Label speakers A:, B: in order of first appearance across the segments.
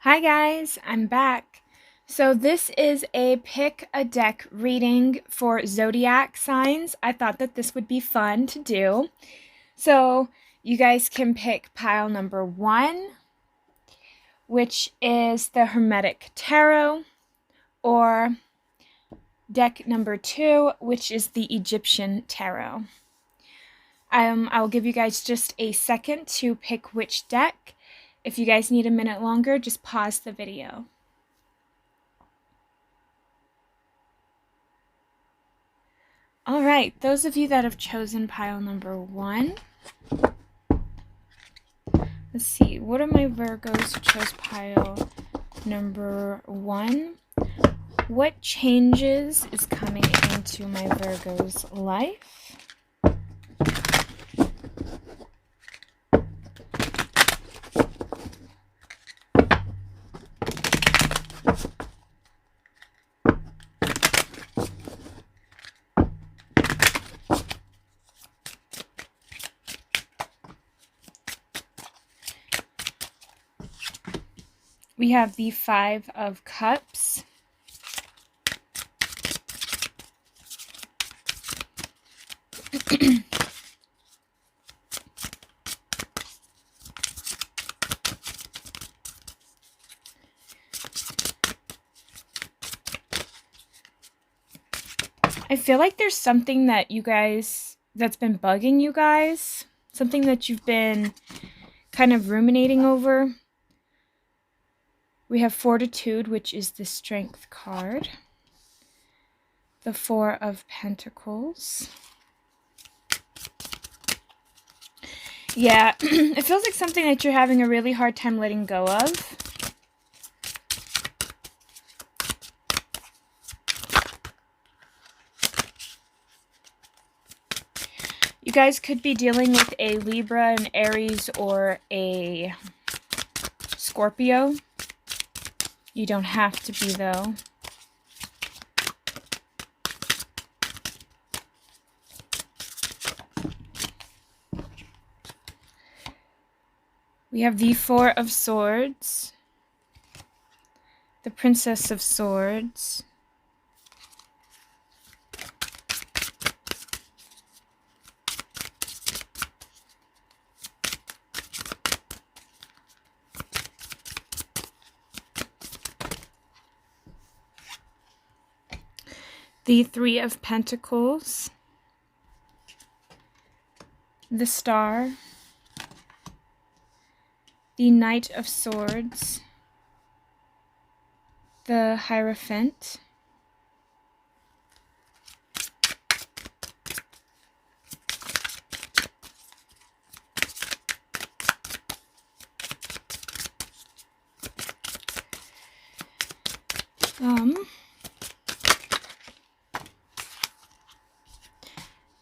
A: Hi guys, I'm back. So this is a pick a deck reading for zodiac signs. I thought that this would be fun to do. So you guys can pick pile number 1, which is the Hermetic Tarot, or deck number 2, which is the Egyptian Tarot. I'll give you guys just a second to pick which deck. If you guys need a minute longer, just pause the video. All right, those of you that have chosen pile number 1, let's see, what are my Virgos who chose pile number 1? What changes is coming into my Virgo's life? We have the 5 of Cups. I feel like there's something that that's been bugging you guys, something that you've been kind of ruminating over. We have Fortitude, which is the Strength card. The 4 of Pentacles. Yeah, it feels like something that you're having a really hard time letting go of. You guys could be dealing with a Libra, an Aries, or a Scorpio. You don't have to be, though. We have the 4 of Swords, the Princess of Swords, the 3 of Pentacles, the Star, the Knight of Swords, the Hierophant,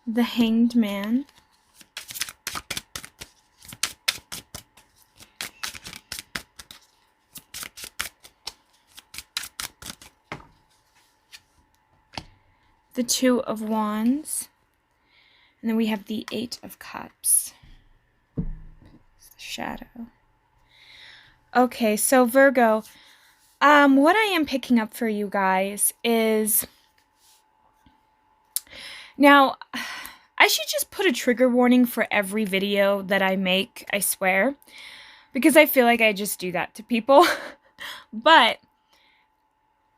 A: the Hanged Man, the 2 of Wands, and then we have the 8 of Cups. It's the Shadow. Okay, so Virgo, what I am picking up for you guys is, now, I should just put a trigger warning for every video that I make, I swear, because I feel like I just do that to people. But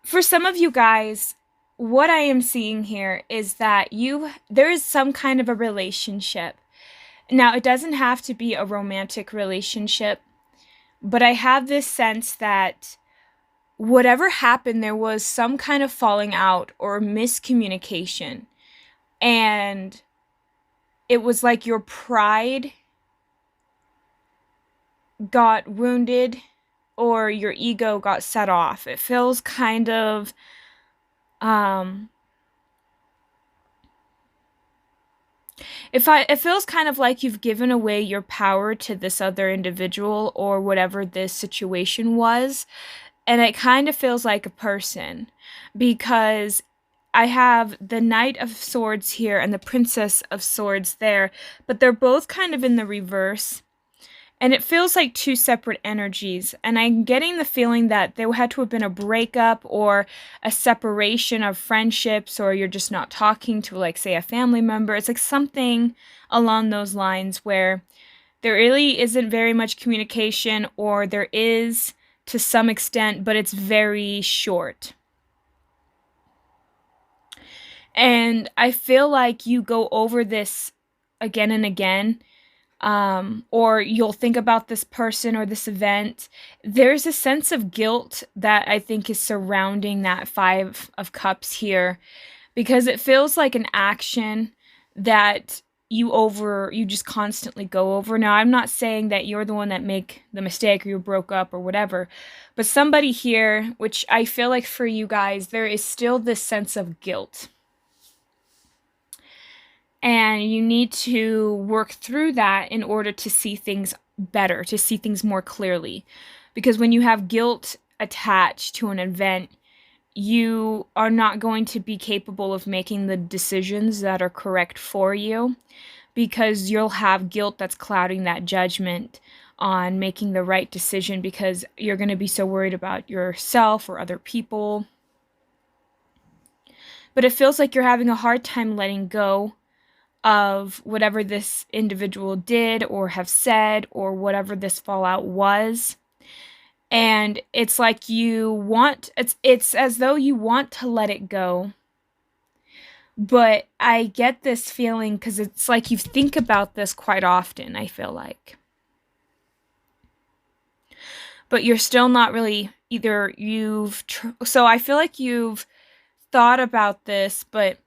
A: for some of you guys, what I am seeing here is that there is some kind of a relationship. Now, it doesn't have to be a romantic relationship, but I have this sense that whatever happened, there was some kind of falling out or miscommunication. And it was like your pride got wounded or your ego got set off. It feels kind of it feels kind of like you've given away your power to this other individual or whatever this situation was. And it kind of feels like a person, because I have the Knight of Swords here and the Princess of Swords there, but they're both kind of in the reverse. And it feels like two separate energies. And I'm getting the feeling that there had to have been a breakup or a separation of friendships, or you're just not talking to, like, say, a family member. It's like something along those lines where there really isn't very much communication, or there is to some extent, but it's very short. And I feel like you go over this again and again, or you'll think about this person or this event. There's a sense of guilt that I think is surrounding that Five of Cups here, because it feels like an action that you just constantly go over. Now, I'm not saying that you're the one that make the mistake or you broke up or whatever, but somebody here, which I feel like for you guys, there is still this sense of guilt. And you need to work through that in order to see things better, to see things more clearly. Because when you have guilt attached to an event, you are not going to be capable of making the decisions that are correct for you, because you'll have guilt that's clouding that judgment on making the right decision, because you're going to be so worried about yourself or other people. But it feels like you're having a hard time letting go of whatever this individual did or have said, or whatever this fallout was. And it's like it's as though you want to let it go. But I get this feeling because it's like you think about this quite often, I feel like. But you're still not really, either so I feel like you've thought about this, but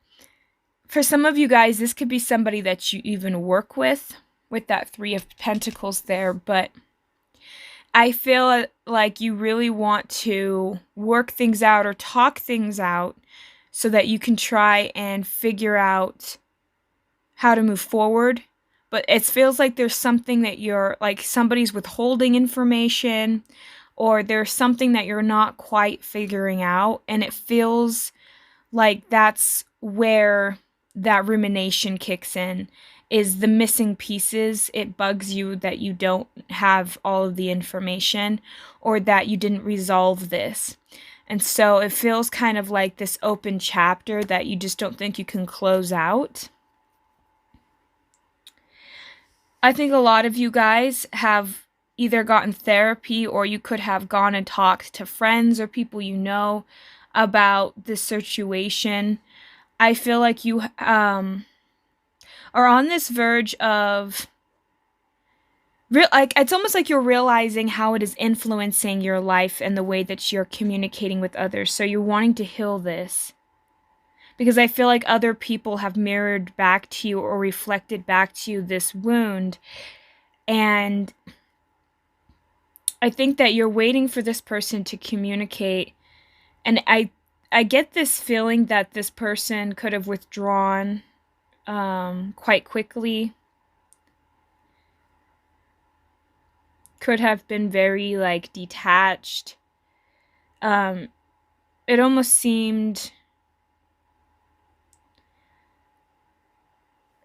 A: for some of you guys, this could be somebody that you even work with that Three of Pentacles there. But I feel like you really want to work things out or talk things out so that you can try and figure out how to move forward. But it feels like there's something that you're, like, somebody's withholding information, or there's something that you're not quite figuring out. And it feels like that's where that rumination kicks in, is the missing pieces. It bugs you that you don't have all of the information, or that you didn't resolve this. And so it feels kind of like this open chapter that you just don't think you can close out. I think a lot of you guys have either gotten therapy, or you could have gone and talked to friends or people you know about this situation. I feel like you are on this verge of like, it's almost like you're realizing how it is influencing your life and the way that you're communicating with others. So you're wanting to heal this, because I feel like other people have mirrored back to you or reflected back to you this wound. And I think that you're waiting for this person to communicate. And I get this feeling that this person could have withdrawn quite quickly. Could have been very, like, detached. It almost seemed...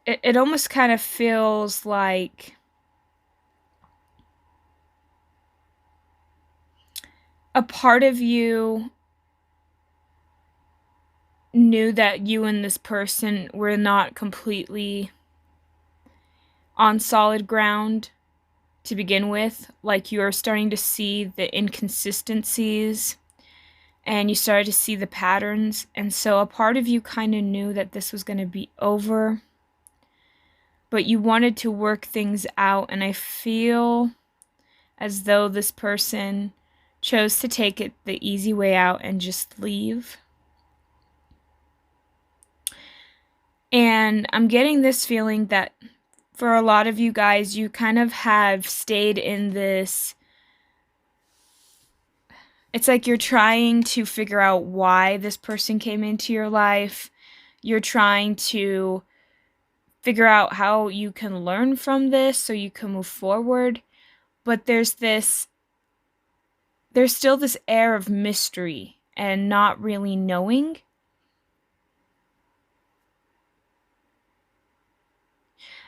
A: It almost kind of feels like a part of you knew that you and this person were not completely on solid ground to begin with. Like, you're starting to see the inconsistencies, and you started to see the patterns. And so a part of you kind of knew that this was going to be over, but you wanted to work things out. And I feel as though this person chose to take it the easy way out and just leave. And I'm getting this feeling that for a lot of you guys, you kind of have stayed in this... It's like you're trying to figure out why this person came into your life. You're trying to figure out how you can learn from this so you can move forward. But there's still this air of mystery and not really knowing.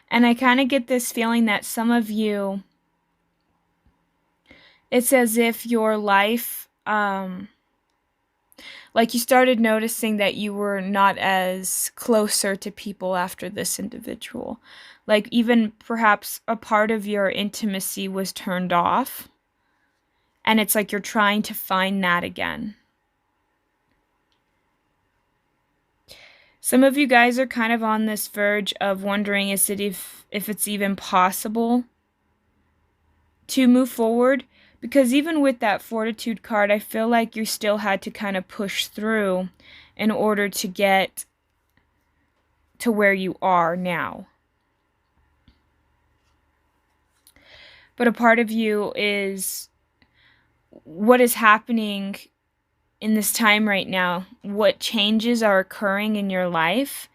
A: And I kind of get this feeling that some of you It's as if your life, like you started noticing that you were not as closer to people after this individual. Like even perhaps a part of your intimacy was turned off. And it's like you're trying to find that again. Some of you guys are kind of on this verge of wondering if it's even possible to move forward, because even with that Fortitude card, I feel like you still had to kind of push through in order to get to where you are now. But a part of you is what is happening in this time right now, what changes are occurring in your life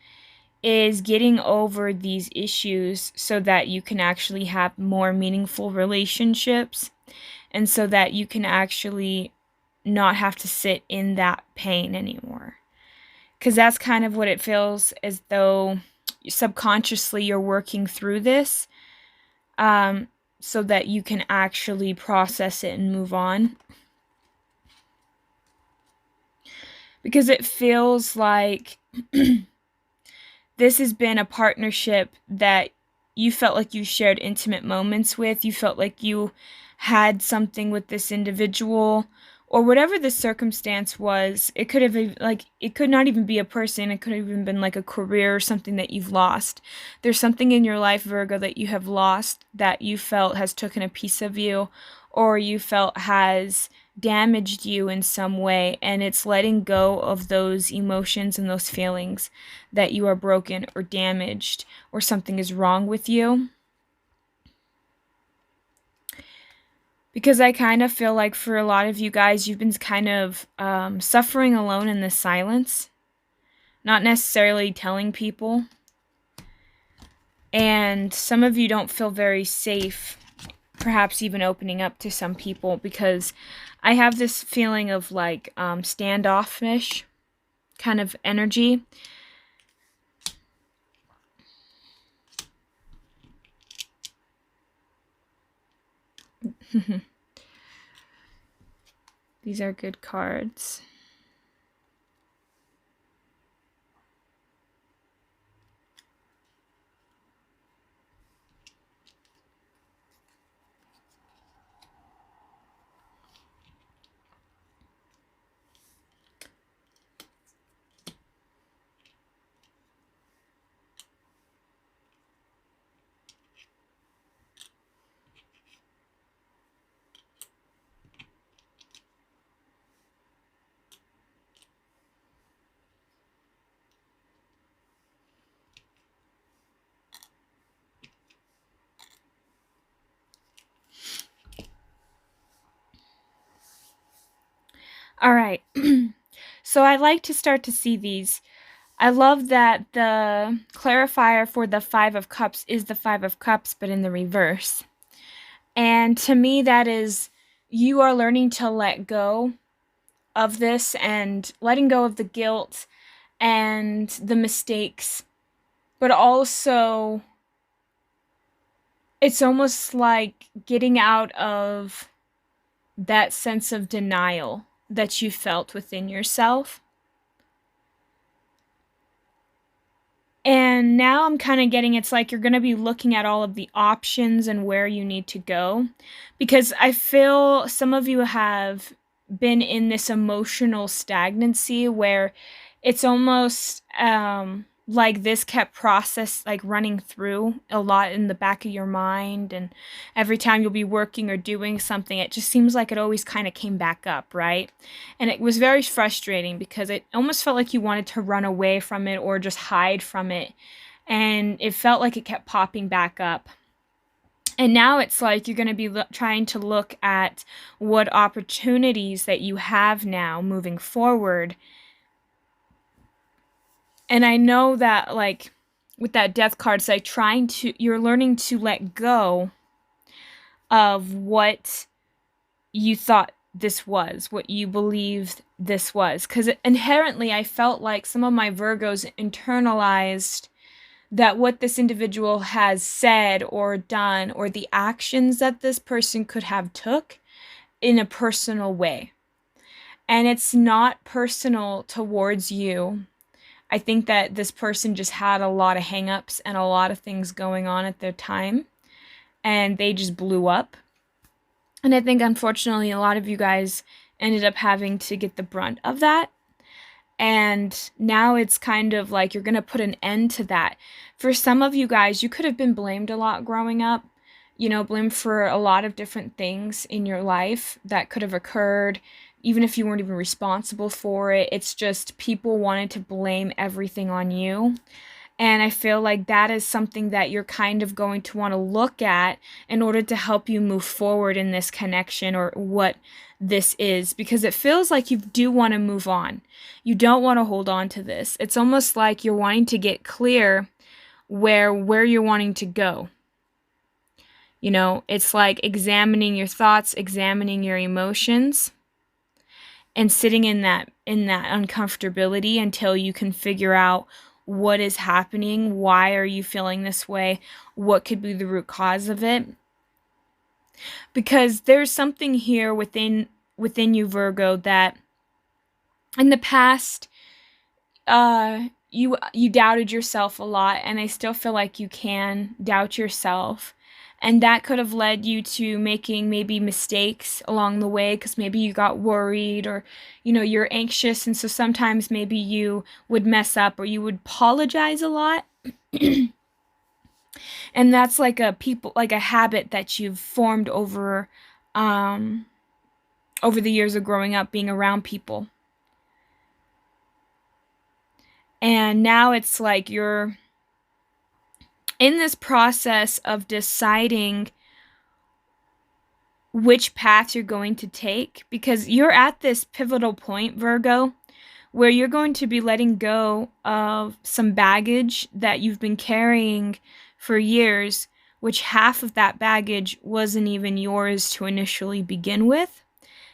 A: is getting over these issues so that you can actually have more meaningful relationships, and so that you can actually not have to sit in that pain anymore. Because that's kind of what it feels as though subconsciously you're working through this, so that you can actually process it and move on. Because it feels like this has been a partnership that you felt like you shared intimate moments with. You felt like you had something with this individual, or whatever the circumstance was. It could have been like, it could not even be a person. It could have even been like a career or something that you've lost. There's something in your life, Virgo, that you have lost that you felt has taken a piece of you, or you felt has damaged you in some way, and it's letting go of those emotions and those feelings that you are broken or damaged or something is wrong with you. Because I kind of feel like for a lot of you guys, you've been kind of suffering alone in this silence, not necessarily telling people. And some of you don't feel very safe, perhaps even opening up to some people, because I have this feeling of like standoffish kind of energy. These are good cards. All right. So I like to start to see these. I love that the clarifier for the Five of Cups is the Five of Cups, but in the reverse. And to me, that is, you are learning to let go of this and letting go of the guilt and the mistakes. But also, it's almost like getting out of that sense of denial that you felt within yourself. And now I'm kind of getting, it's like you're going to be looking at all of the options and where you need to go. Because I feel some of you have been in this emotional stagnancy where it's almost like this kept like running through a lot in the back of your mind, and every time you'll be working or doing something, it just seems like it always kind of came back up, right? And it was very frustrating because it almost felt like you wanted to run away from it or just hide from it, and it felt like it kept popping back up. And now it's like you're going to be trying to look at what opportunities that you have now moving forward. And I know that, like, with that Death card, it's like you're learning to let go of what you thought this was, what you believed this was. Because inherently, I felt like some of my Virgos internalized that what this individual has said or done, or the actions that this person could have took, in a personal way. And it's not personal towards you. I think that this person just had a lot of hangups and a lot of things going on at their time, and they just blew up. And I think, unfortunately, a lot of you guys ended up having to get the brunt of that. And now it's kind of like you're going to put an end to that. For some of you guys, you could have been blamed a lot growing up, blamed for a lot of different things in your life that could have occurred, even if you weren't even responsible for it. It's just people wanted to blame everything on you. And I feel like that is something that you're kind of going to want to look at in order to help you move forward in this connection, or what this is, because it feels like you do want to move on. You don't want to hold on to this. It's almost like you're wanting to get clear where you're wanting to go. It's like examining your thoughts, examining your emotions, and sitting in that uncomfortability until you can figure out what is happening, why are you feeling this way, what could be the root cause of it. Because there's something here within you, Virgo, that in the past you doubted yourself a lot, and I still feel like you can doubt yourself. And that could have led you to making maybe mistakes along the way, because maybe you got worried, or, you're anxious. And so sometimes maybe you would mess up, or you would apologize a lot. And that's like a habit that you've formed over the years of growing up, being around people. And now it's like you're in this process of deciding which path you're going to take, because you're at this pivotal point, Virgo, where you're going to be letting go of some baggage that you've been carrying for years, which half of that baggage wasn't even yours to initially begin with.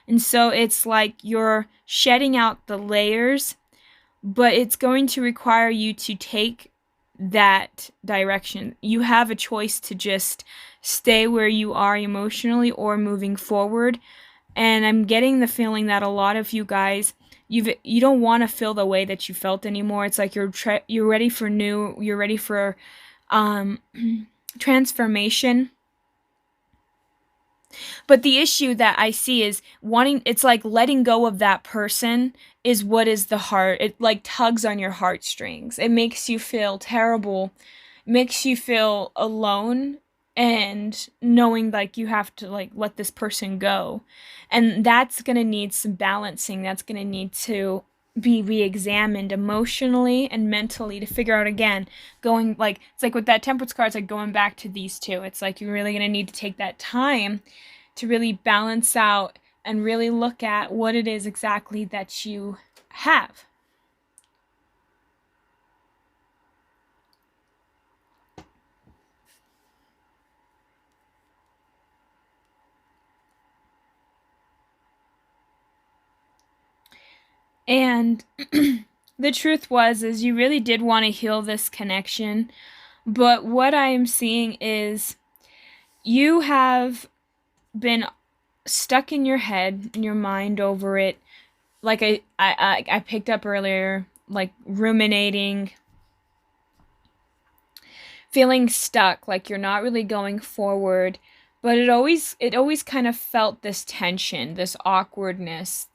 A: And so it's like you're shedding out the layers, but it's going to require you to take that direction. You have a choice to just stay where you are emotionally or moving forward. And I'm getting the feeling that a lot of you guys, you don't want to feel the way that you felt anymore. It's like you're ready for new, you're ready for transformation. But the issue that I see is it's like letting go of that person is what is the heart. It like tugs on your heartstrings. It makes you feel terrible, makes you feel alone, and knowing like you have to like let this person go. And that's going to need some balancing. That's going to need to be re-examined emotionally and mentally to figure out, again, going like, it's like with that Temperance card, it's like going back to these two. It's like you're really going to need to take that time to really balance out and really look at what it is exactly that you have. And the truth is you really did want to heal this connection. But what I am seeing is you have been stuck in your head, in your mind over it. Like I picked up earlier, like ruminating, feeling stuck, like you're not really going forward. But it always kind of felt this tension, this awkwardness,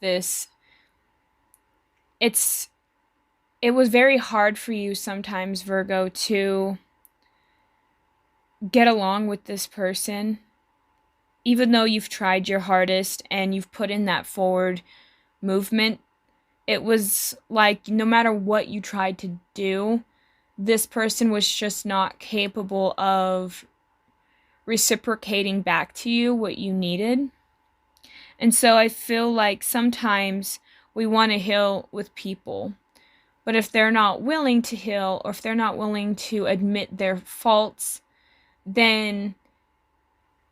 A: it was very hard for you sometimes, Virgo, to get along with this person, even though you've tried your hardest and you've put in that forward movement. It was like no matter what you tried to do, this person was just not capable of reciprocating back to you what you needed. And so I feel like sometimes we want to heal with people, but if they're not willing to heal, or if they're not willing to admit their faults, then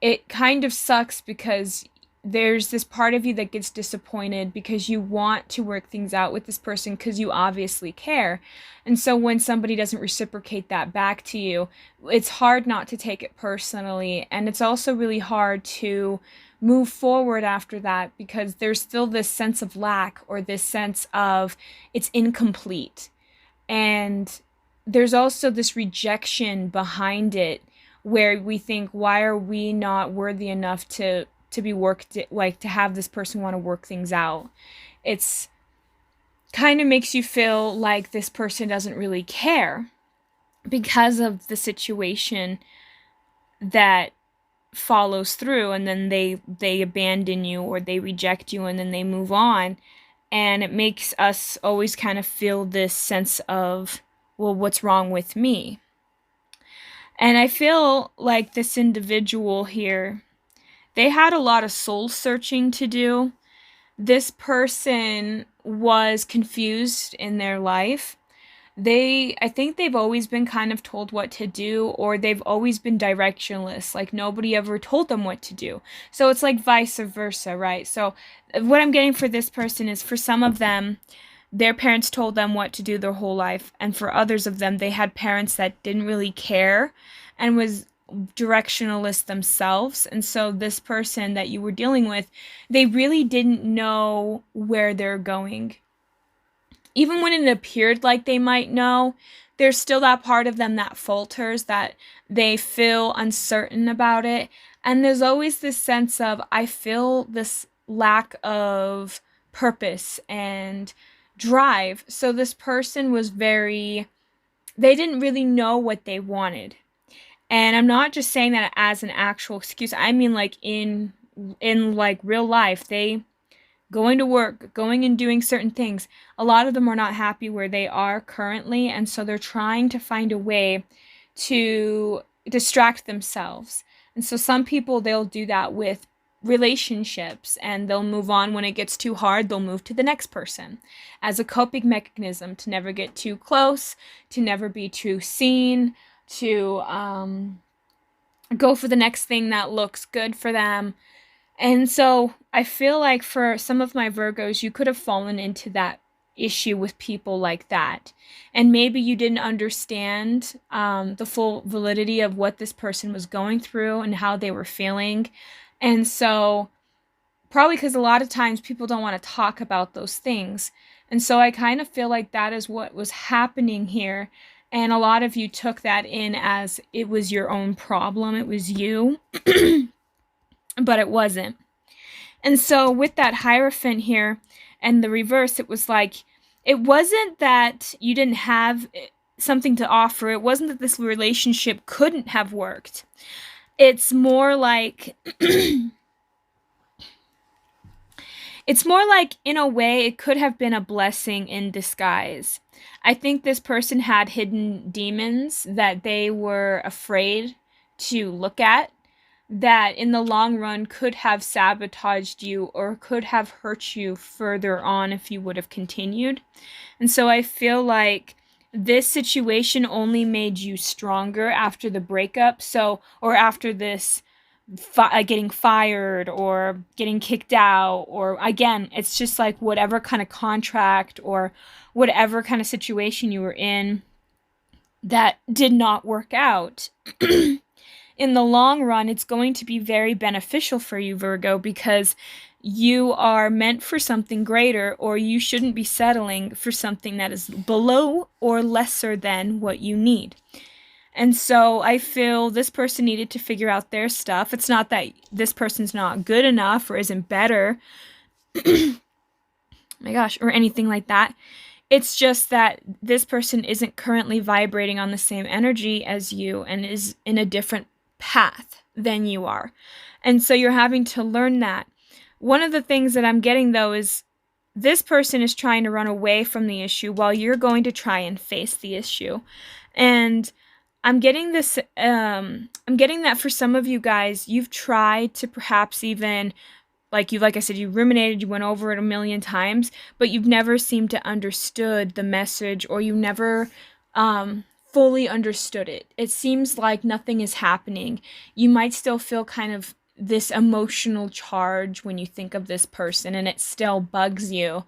A: it kind of sucks, because there's this part of you that gets disappointed because you want to work things out with this person because you obviously care. And so when somebody doesn't reciprocate that back to you, it's hard not to take it personally. And it's also really hard to move forward after that, because there's still this sense of lack, or this sense of it's incomplete. And there's also this rejection behind it, where we think, why are we not worthy enough to be worked, like to have this person want to work things out. It's kind of makes you feel like this person doesn't really care because of the situation that follows through, and then they abandon you, or they reject you, and then they move on. And it makes us always kind of feel this sense of, well, what's wrong with me? And I feel like this individual here, they had a lot of soul searching to do. This person was confused in their life. I think they've always been kind of told what to do, or they've always been directionless. Like nobody ever told them what to do. So it's like vice versa, right? So what I'm getting for this person is, for some of them, their parents told them what to do their whole life. And for others of them, they had parents that didn't really care and was directionalist themselves. And so this person that you were dealing with, they really didn't know where they're going. Even when it appeared like they might know, there's still that part of them that falters, that they feel uncertain about it. And there's always this sense of, I feel this lack of purpose and drive. So this person was they didn't really know what they wanted. And I'm not just saying that as an actual excuse. I mean, like in like real life, they going to work, going and doing certain things. A lot of them are not happy where they are currently, and so they're trying to find a way to distract themselves. And so some people, they'll do that with relationships, and they'll move on when it gets too hard. They'll move to the next person as a coping mechanism, to never get too close, to never be too seen, to go for the next thing that looks good for them. And so I feel like for some of my Virgos, you could have fallen into that issue with people like that. And maybe you didn't understand the full validity of what this person was going through and how they were feeling. And so probably because a lot of times people don't want to talk about those things. And so I kind of feel like that is what was happening here. And a lot of you took that in as it was your own problem. It was you. But it wasn't. And so with that Hierophant here and the reverse, it was like, it wasn't that you didn't have something to offer. It wasn't that this relationship couldn't have worked. It's more like, it's more like, in a way, it could have been a blessing in disguise. I think this person had hidden demons that they were afraid to look at, that in the long run could have sabotaged you or could have hurt you further on if you would have continued. And so I feel like this situation only made you stronger after the breakup. So, or after this getting fired or getting kicked out, or again, it's just like whatever kind of contract or whatever kind of situation you were in that did not work out. In the long run, it's going to be very beneficial for you, Virgo, because you are meant for something greater, or you shouldn't be settling for something that is below or lesser than what you need. And so I feel this person needed to figure out their stuff. It's not that this person's not good enough or isn't better, my gosh, or anything like that. It's just that this person isn't currently vibrating on the same energy as you and is in a different path than you are. And so you're having to learn that. One of the things that I'm getting, though, is this person is trying to run away from the issue while you're going to try and face the issue. And I'm getting this, I'm getting that for some of you guys, you've tried to perhaps even, like I said, you ruminated, you went over it a million times, but you've never seemed to understood the message, or you never fully understood it. It seems like nothing is happening. You might still feel kind of this emotional charge when you think of this person, and it still bugs you.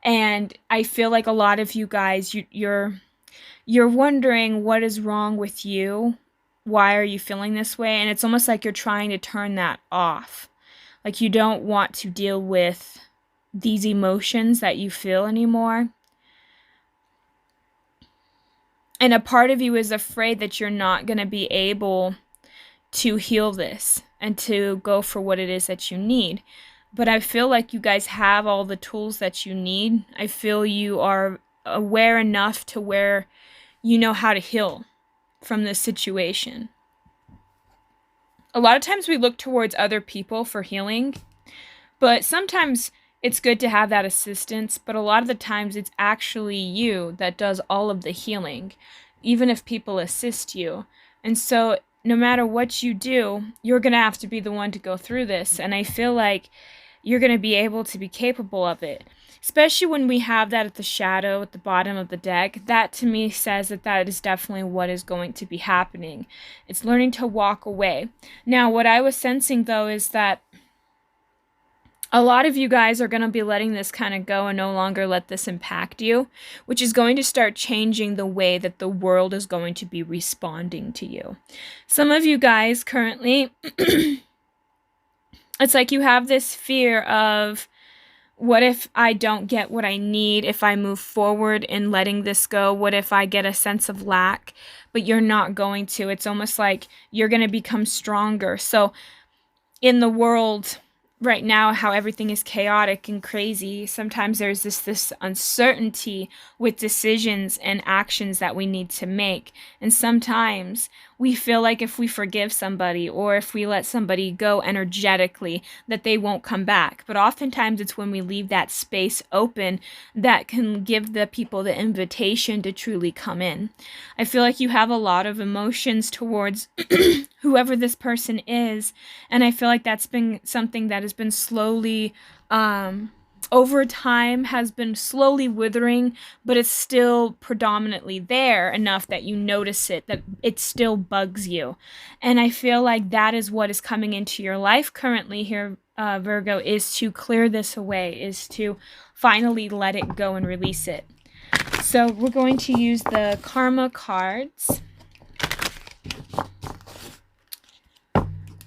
A: And I feel like a lot of you guys, you're wondering what is wrong with you. Why are you feeling this way? And it's almost like you're trying to turn that off. Like, you don't want to deal with these emotions that you feel anymore. And a part of you is afraid that you're not going to be able to heal this and to go for what it is that you need. But I feel like you guys have all the tools that you need. I feel you are aware enough to where you know how to heal from this situation. A lot of times we look towards other people for healing, but sometimes it's good to have that assistance, but a lot of the times it's actually you that does all of the healing, even if people assist you. And so no matter what you do, you're going to have to be the one to go through this. And I feel like you're going to be able to be capable of it, especially when we have that at the shadow at the bottom of the deck. That to me says that that is definitely what is going to be happening. It's learning to walk away. Now, what I was sensing though is that a lot of you guys are going to be letting this kind of go and no longer let this impact you, which is going to start changing the way that the world is going to be responding to you. Some of you guys currently, it's like you have this fear of, what if I don't get what I need if I move forward in letting this go? What if I get a sense of lack, but you're not going to? It's almost like you're going to become stronger. So in the world right now, how everything is chaotic and crazy, sometimes there's this uncertainty with decisions and actions that we need to make. And sometimes we feel like if we forgive somebody or if we let somebody go energetically, that they won't come back. But oftentimes it's when we leave that space open that can give the people the invitation to truly come in. I feel like you have a lot of emotions towards whoever this person is, and I feel like that's been something that has been slowly over time has been slowly withering, but it's still predominantly there enough that you notice it, that it still bugs you. And I feel like that is what is coming into your life currently here, Virgo, is to clear this away, is to finally let it go and release it. So we're going to use the Karma cards.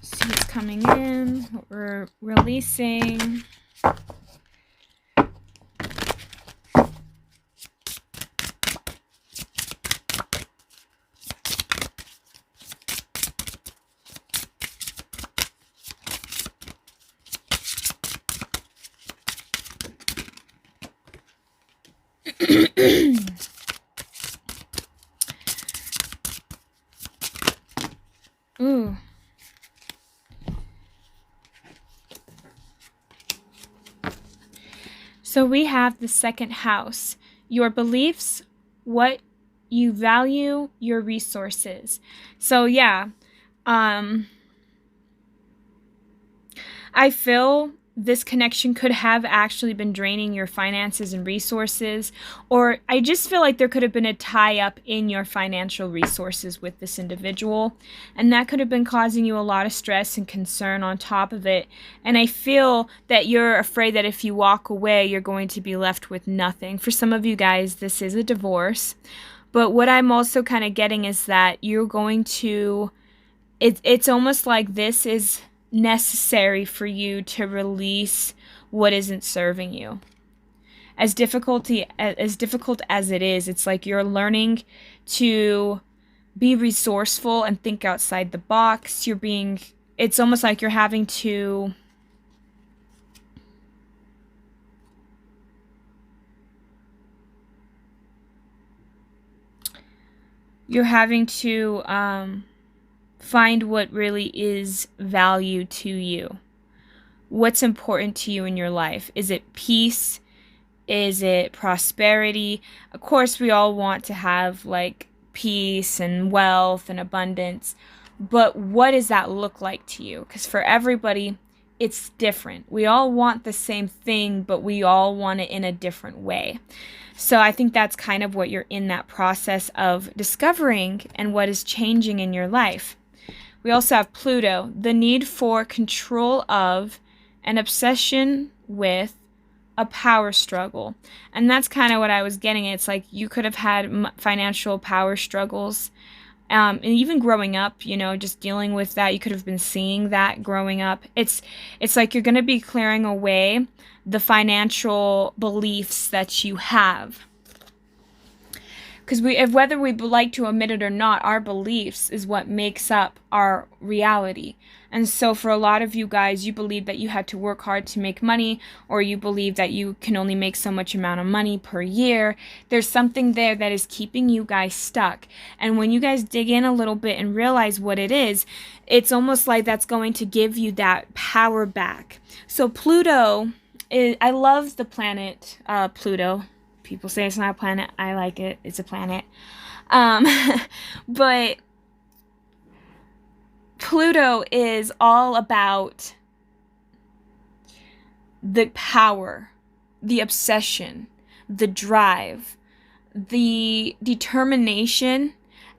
A: See what's coming in, what we're releasing. Ooh. So we have the second house, your beliefs, what you value, your resources. So yeah, I feel this connection could have actually been draining your finances and resources, or I just feel like there could have been a tie-up in your financial resources with this individual, and that could have been causing you a lot of stress and concern on top of it. And I feel that you're afraid that if you walk away, you're going to be left with nothing. For some of you guys, this is a divorce, but what I'm also kind of getting is that you're going to, it's almost like this is necessary for you to release what isn't serving you. As difficult as it is, it's like you're learning to be resourceful and think outside the box. It's almost like you're having to find what really is value to you. What's important to you in your life? Is it peace? Is it prosperity? Of course, we all want to have like peace and wealth and abundance, but what does that look like to you? Because for everybody, it's different. We all want the same thing, but we all want it in a different way. So I think that's kind of what you're in that process of discovering and what is changing in your life. We also have Pluto, the need for control of, an obsession with, a power struggle. And that's kind of what I was getting at. It's like you could have had financial power struggles And even growing up, you know, just dealing with that, you could have been seeing that growing up. It's like you're going to be clearing away the financial beliefs that you have. Because whether we like to admit it or not, our beliefs is what makes up our reality. And so for a lot of you guys, you believe that you had to work hard to make money, or you believe that you can only make so much amount of money per year. There's something there that is keeping you guys stuck. And when you guys dig in a little bit and realize what it is, it's almost like that's going to give you that power back. So Pluto, I love the planet Pluto. People say it's not a planet. I like it. It's a planet. But Pluto is all about the power, the obsession, the drive, the determination,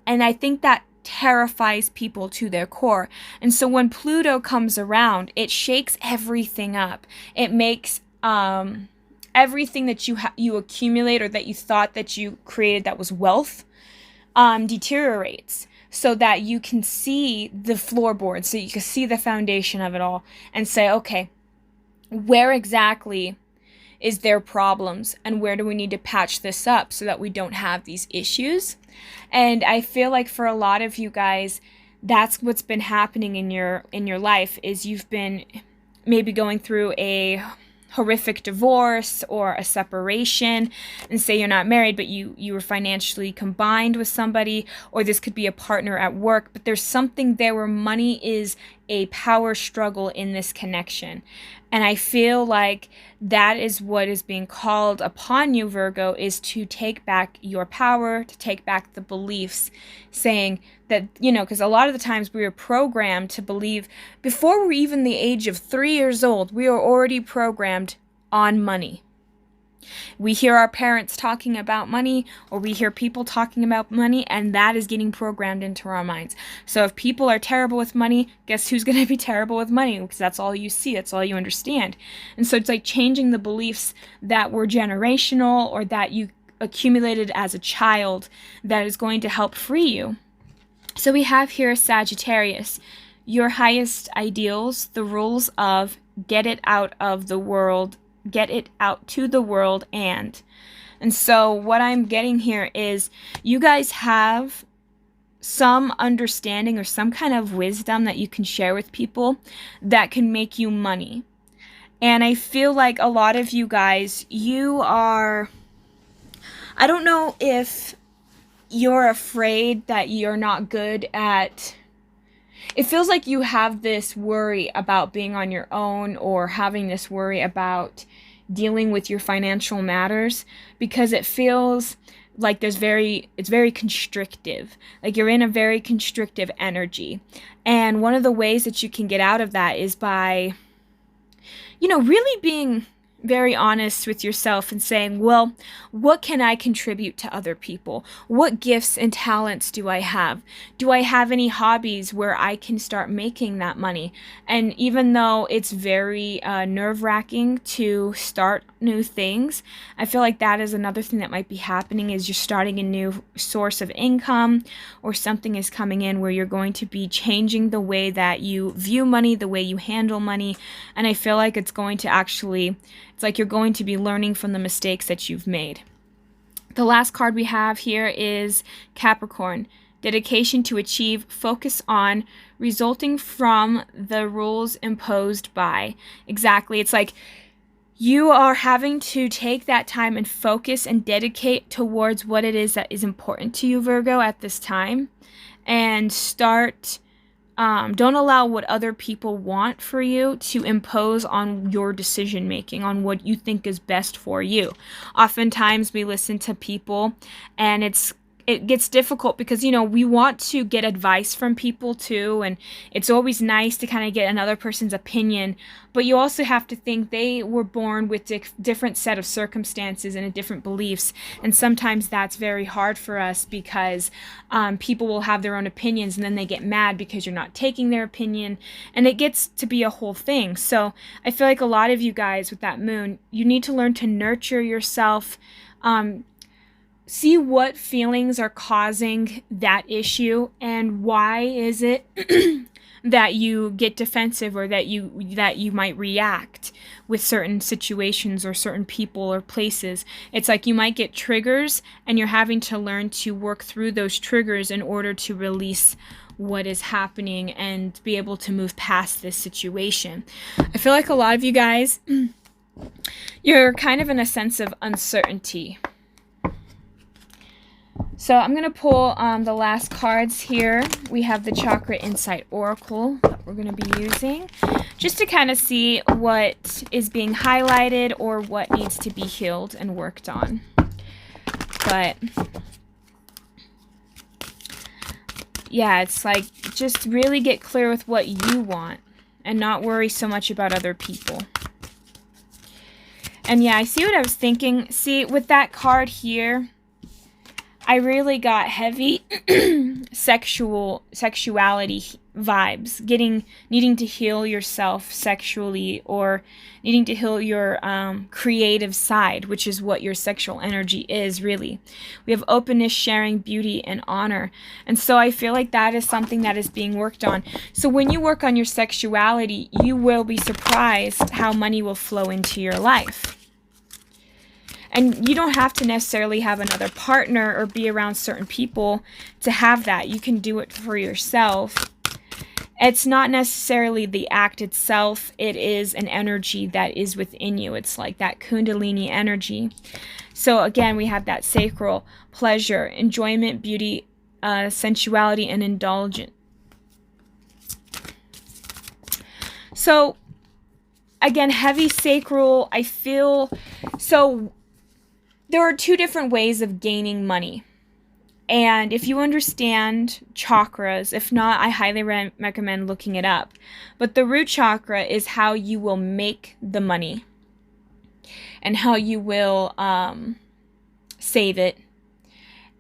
A: and I think that terrifies people to their core. And so when Pluto comes around, it shakes everything up. It makes everything that you accumulate, or that you thought that you created that was wealth, deteriorates, so that you can see the floorboard, so you can see the foundation of it all and say, okay, where exactly is there problems, and where do we need to patch this up so that we don't have these issues? And I feel like for a lot of you guys, that's what's been happening in your life, is you've been maybe going through a horrific divorce or a separation, and say you're not married, but you were financially combined with somebody, or this could be a partner at work, but there's something there where money is a power struggle in this connection. And I feel like that is what is being called upon you, Virgo, is to take back your power, to take back the beliefs, saying that, you know, because a lot of the times we are programmed to believe, before we're even the age of 3 years old, we are already programmed on money. We hear our parents talking about money, or we hear people talking about money, and that is getting programmed into our minds. So if people are terrible with money, guess who's going to be terrible with money? Because that's all you see, that's all you understand. And so it's like changing the beliefs that were generational, or that you accumulated as a child, that is going to help free you. So we have here Sagittarius, your highest ideals, the rules of get it out of the world, get it out to the world. And so what I'm getting here is you guys have some understanding or some kind of wisdom that you can share with people that can make you money. And I feel like a lot of you guys, you are, I don't know if you're afraid that you're not good at, it feels like you have this worry about being on your own, or having this worry about dealing with your financial matters, because it feels like it's very constrictive. Like you're in a very constrictive energy. And one of the ways that you can get out of that is by, you know, really being very honest with yourself and saying, well, what can I contribute to other people? What gifts and talents do I have? Do I have any hobbies where I can start making that money? And even though it's very nerve-wracking to start new things, I feel like that is another thing that might be happening, is you're starting a new source of income, or something is coming in where you're going to be changing the way that you view money, the way you handle money. And I feel like it's going to actually, it's like you're going to be learning from the mistakes that you've made. The last card we have here is Capricorn. Dedication to achieve, focus on, resulting from the rules imposed by. Exactly. It's like you are having to take that time and focus and dedicate towards what it is that is important to you, Virgo, at this time. And start, don't allow what other people want for you to impose on your decision making, on what you think is best for you. Oftentimes we listen to people, and it gets difficult because, you know, we want to get advice from people too, and it's always nice to kind of get another person's opinion, but you also have to think they were born with different set of circumstances and different beliefs, and sometimes that's very hard for us because people will have their own opinions, and then they get mad because you're not taking their opinion, and it gets to be a whole thing. So I feel like a lot of you guys with that moon, you need to learn to nurture yourself, see what feelings are causing that issue, and why is it that you get defensive, or that you might react with certain situations or certain people or places. It's like you might get triggers, and you're having to learn to work through those triggers in order to release what is happening and be able to move past this situation. I feel like a lot of you guys, you're kind of in a sense of uncertainty. So I'm going to pull the last cards here. We have the Chakra Insight Oracle that we're going to be using, just to kind of see what is being highlighted or what needs to be healed and worked on. But yeah, it's like, just really get clear with what you want and not worry so much about other people. And yeah, I see what I was thinking. See, with that card here, I really got heavy sexuality vibes, needing to heal yourself sexually, or needing to heal your creative side, which is what your sexual energy is, really. We have openness, sharing, beauty, and honor. And so I feel like that is something that is being worked on. So when you work on your sexuality, you will be surprised how money will flow into your life. And you don't have to necessarily have another partner or be around certain people to have that. You can do it for yourself. It's not necessarily the act itself. It is an energy that is within you. It's like that Kundalini energy. So again, we have that sacral, pleasure, enjoyment, beauty, sensuality, and indulgence. So again, heavy sacral, I feel, so there are two different ways of gaining money. And if you understand chakras, if not, I highly recommend looking it up. But the root chakra is how you will make the money and how you will save it.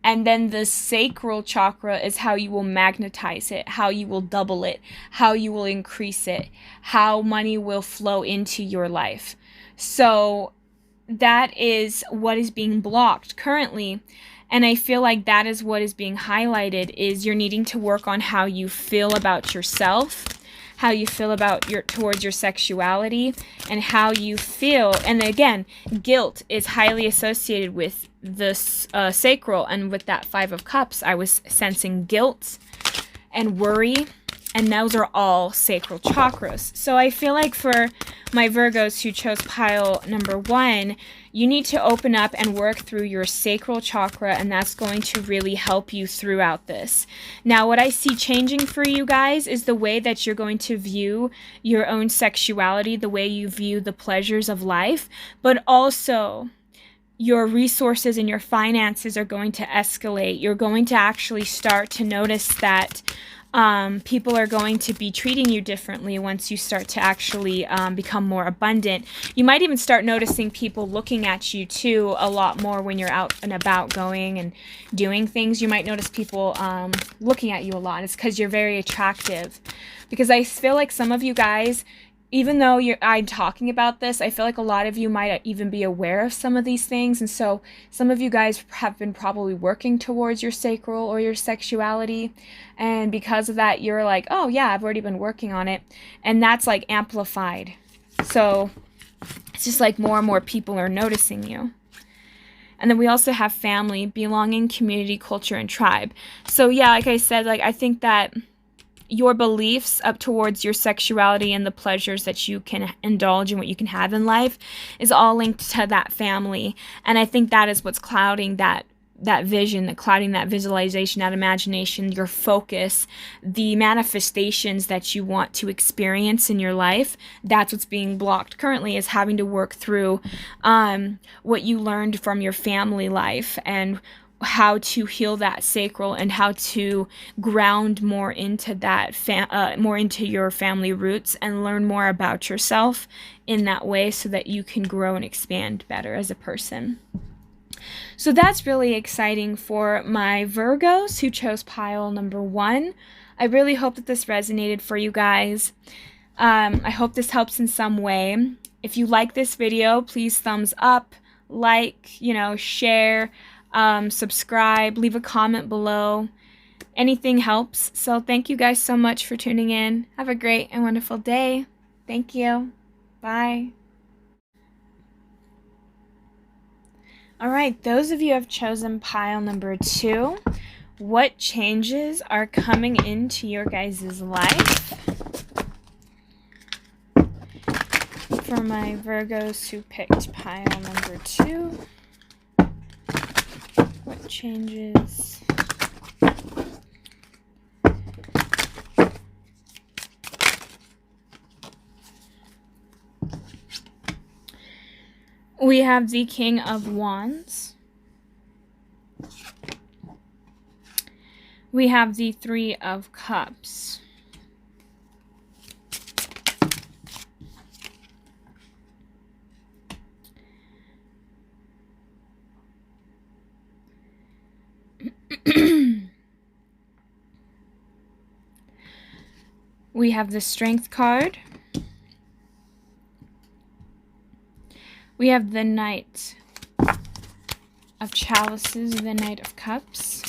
A: And then the sacral chakra is how you will magnetize it, how you will double it, how you will increase it, how money will flow into your life. So that is what is being blocked currently. And I feel like that is what is being highlighted, is you're needing to work on how you feel about yourself, how you feel about towards your sexuality, and how you feel. And again, guilt is highly associated with this sacral, and with that Five of Cups, I was sensing guilt and worry, and those are all sacral chakras. So I feel like for my Virgos who chose pile number 1, you need to open up and work through your sacral chakra, and that's going to really help you throughout this. Now, what I see changing for you guys is the way that you're going to view your own sexuality, the way you view the pleasures of life, but also your resources and your finances are going to escalate. You're going to actually start to notice that people are going to be treating you differently once you start to actually become more abundant. You might even start noticing people looking at you too a lot more when you're out and about going and doing things. You might notice people looking at you a lot. It's because you're very attractive. Because I feel like some of you guys, even though I'm talking about this, I feel like a lot of you might even be aware of some of these things. And so some of you guys have been probably working towards your sacral or your sexuality. And because of that, you're like, oh yeah, I've already been working on it. And that's like amplified. So it's just like more and more people are noticing you. And then we also have family, belonging, community, culture, and tribe. So yeah, like I said, like I think that your beliefs up towards your sexuality and the pleasures that you can indulge in, what you can have in life, is all linked to that family. And I think that is what's clouding that vision, clouding that visualization, that imagination, your focus, the manifestations that you want to experience in your life. That's what's being blocked currently, is having to work through what you learned from your family life, and how to heal that sacral, and how to ground more into that more into your family roots, and learn more about yourself in that way, so that you can grow and expand better as a person. So that's really exciting for my Virgos who chose pile number 1. I really hope that this resonated for you guys. I hope this helps in some way. If you like this video, please thumbs up, like, share. subscribe, leave a comment below. Anything helps. So thank you guys so much for tuning in. Have a great and wonderful day. Thank you. Bye. All right, those of you who have chosen pile number 2, what changes are coming into your guys' life? For my Virgos who picked pile number 2, what changes? We have the King of Wands. We have the Three of Cups. We have the Strength card. We have the Knight of Chalices, the Knight of Cups.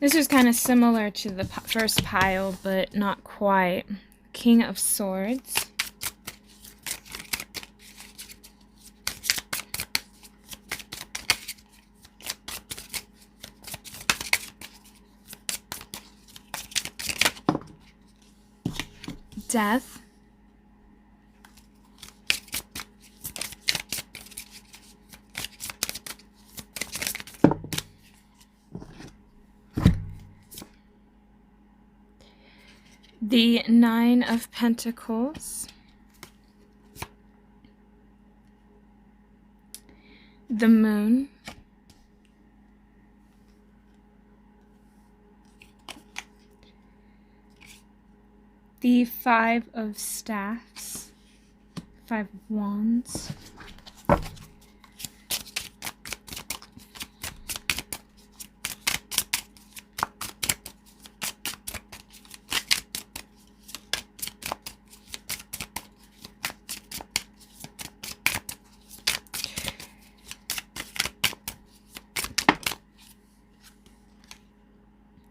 A: This is kind of similar to the first pile, but not quite. King of Swords. Death. The Nine of Pentacles. The Moon. The Five of Staffs. Five of Wands.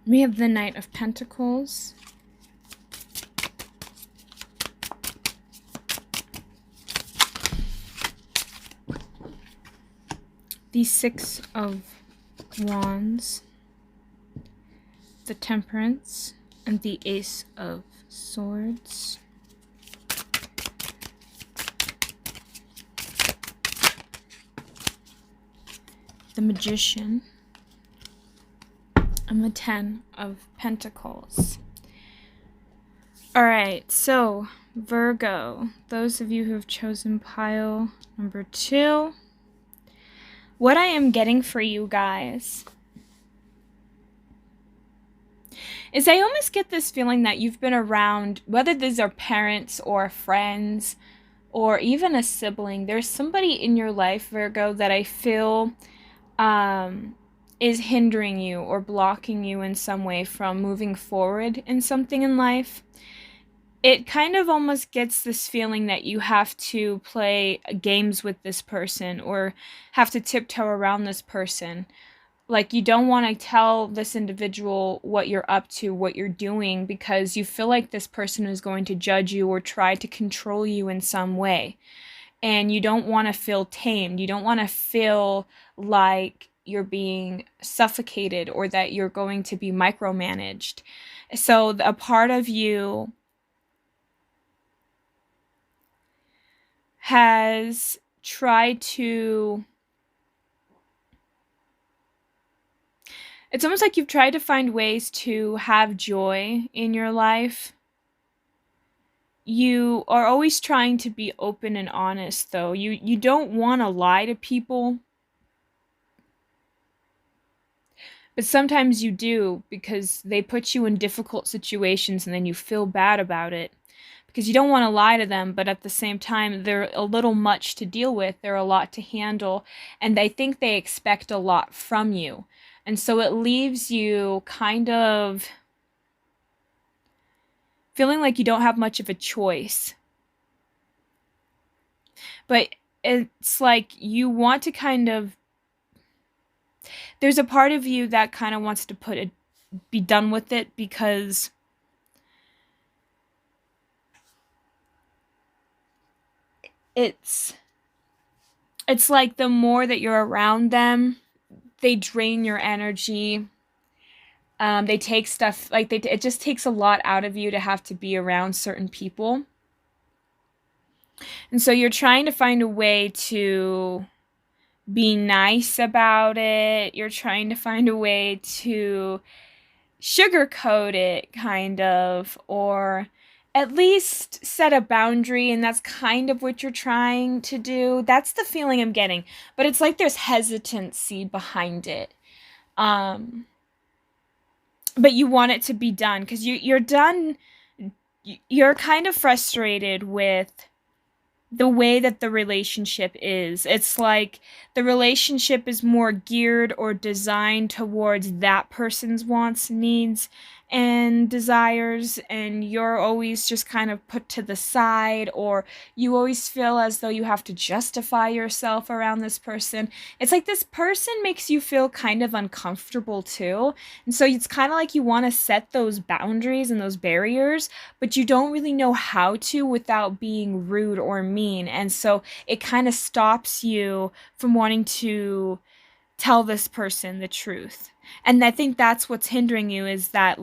A: We have the Knight of Pentacles. The Six of Wands. The Temperance. And the Ace of Swords. The Magician. And the Ten of Pentacles. Alright, so Virgo, those of you who have chosen pile number 2, what I am getting for you guys is I almost get this feeling that you've been around, whether these are parents or friends or even a sibling, there's somebody in your life, Virgo, that I feel is hindering you or blocking you in some way from moving forward in something in life. It kind of almost gets this feeling that you have to play games with this person or have to tiptoe around this person. Like you don't want to tell this individual what you're up to, what you're doing, because you feel like this person is going to judge you or try to control you in some way. And you don't want to feel tamed. You don't want to feel like you're being suffocated or that you're going to be micromanaged. So a part of you has tried to, it's almost like you've tried to find ways to have joy in your life. You are always trying to be open and honest, though. You don't want to lie to people. But sometimes you do, because they put you in difficult situations and then you feel bad about it. because you don't want to lie to them, but at the same time, they're a little much to deal with. They're a lot to handle, and I think they expect a lot from you. And so it leaves you kind of feeling like you don't have much of a choice. But it's like you want to kind of, there's a part of you that kind of wants to be done with it, because it's like the more that you're around them, they drain your energy. They take stuff, like it just takes a lot out of you to have to be around certain people. And so you're trying to find a way to be nice about it. You're trying to find a way to sugarcoat it, kind of, or at least set a boundary, and that's kind of what you're trying to do. That's the feeling I'm getting. But it's like there's hesitancy behind it. But you want it to be done, because you're done. You're kind of frustrated with the way that the relationship is. It's like the relationship is more geared or designed towards that person's wants, needs, and desires, and you're always just kind of put to the side, or you always feel as though you have to justify yourself around this person. It's like this person makes you feel kind of uncomfortable too. And so it's kind of like you want to set those boundaries and those barriers, but you don't really know how to without being rude or mean. And so it kind of stops you from wanting to tell this person the truth. And I think that's what's hindering you, is that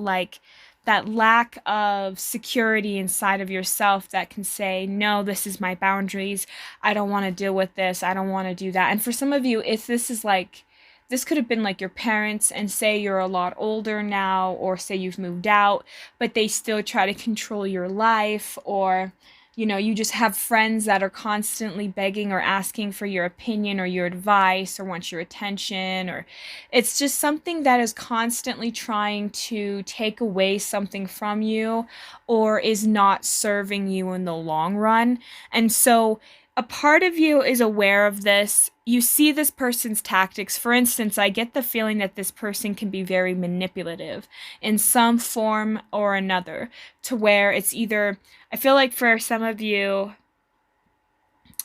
A: that lack of security inside of yourself that can say, no, this is my boundaries. I don't want to deal with this. I don't want to do that. And for some of you, if this is like, this could have been like your parents, and say you're a lot older now, or say you've moved out, but they still try to control your life, or you just have friends that are constantly begging or asking for your opinion or your advice, or want your attention, or it's just something that is constantly trying to take away something from you, or is not serving you in the long run. And so a part of you is aware of this. You see this person's tactics. For instance, I get the feeling that this person can be very manipulative in some form or another, to where it's either, I feel like for some of you,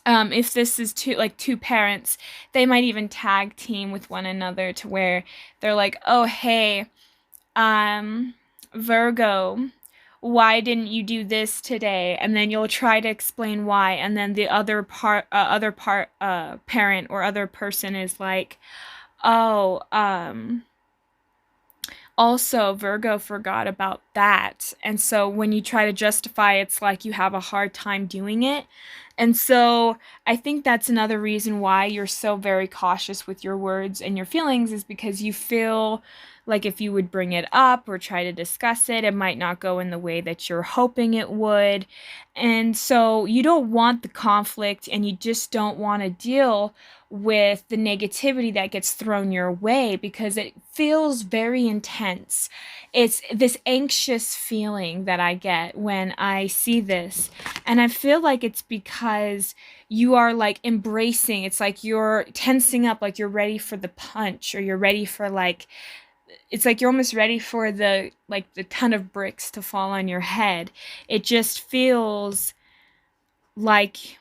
A: if this is two parents, they might even tag team with one another, to where they're like, oh, hey, Virgo, why didn't you do this today? And then you'll try to explain why, and then the other parent or other person is like, oh, also Virgo forgot about that. And so when you try to justify, it's like you have a hard time doing it. And so I think that's another reason why you're so very cautious with your words and your feelings, is because you feel like if you would bring it up or try to discuss it, it might not go in the way that you're hoping it would. And so you don't want the conflict, and you just don't want to deal with the negativity that gets thrown your way, because it feels very intense. It's this anxious feeling that I get when I see this. And I feel like it's because you are like embracing, it's like you're tensing up, like you're ready for the punch, or you're ready for it's like you're almost ready for the ton of bricks to fall on your head. It just feels like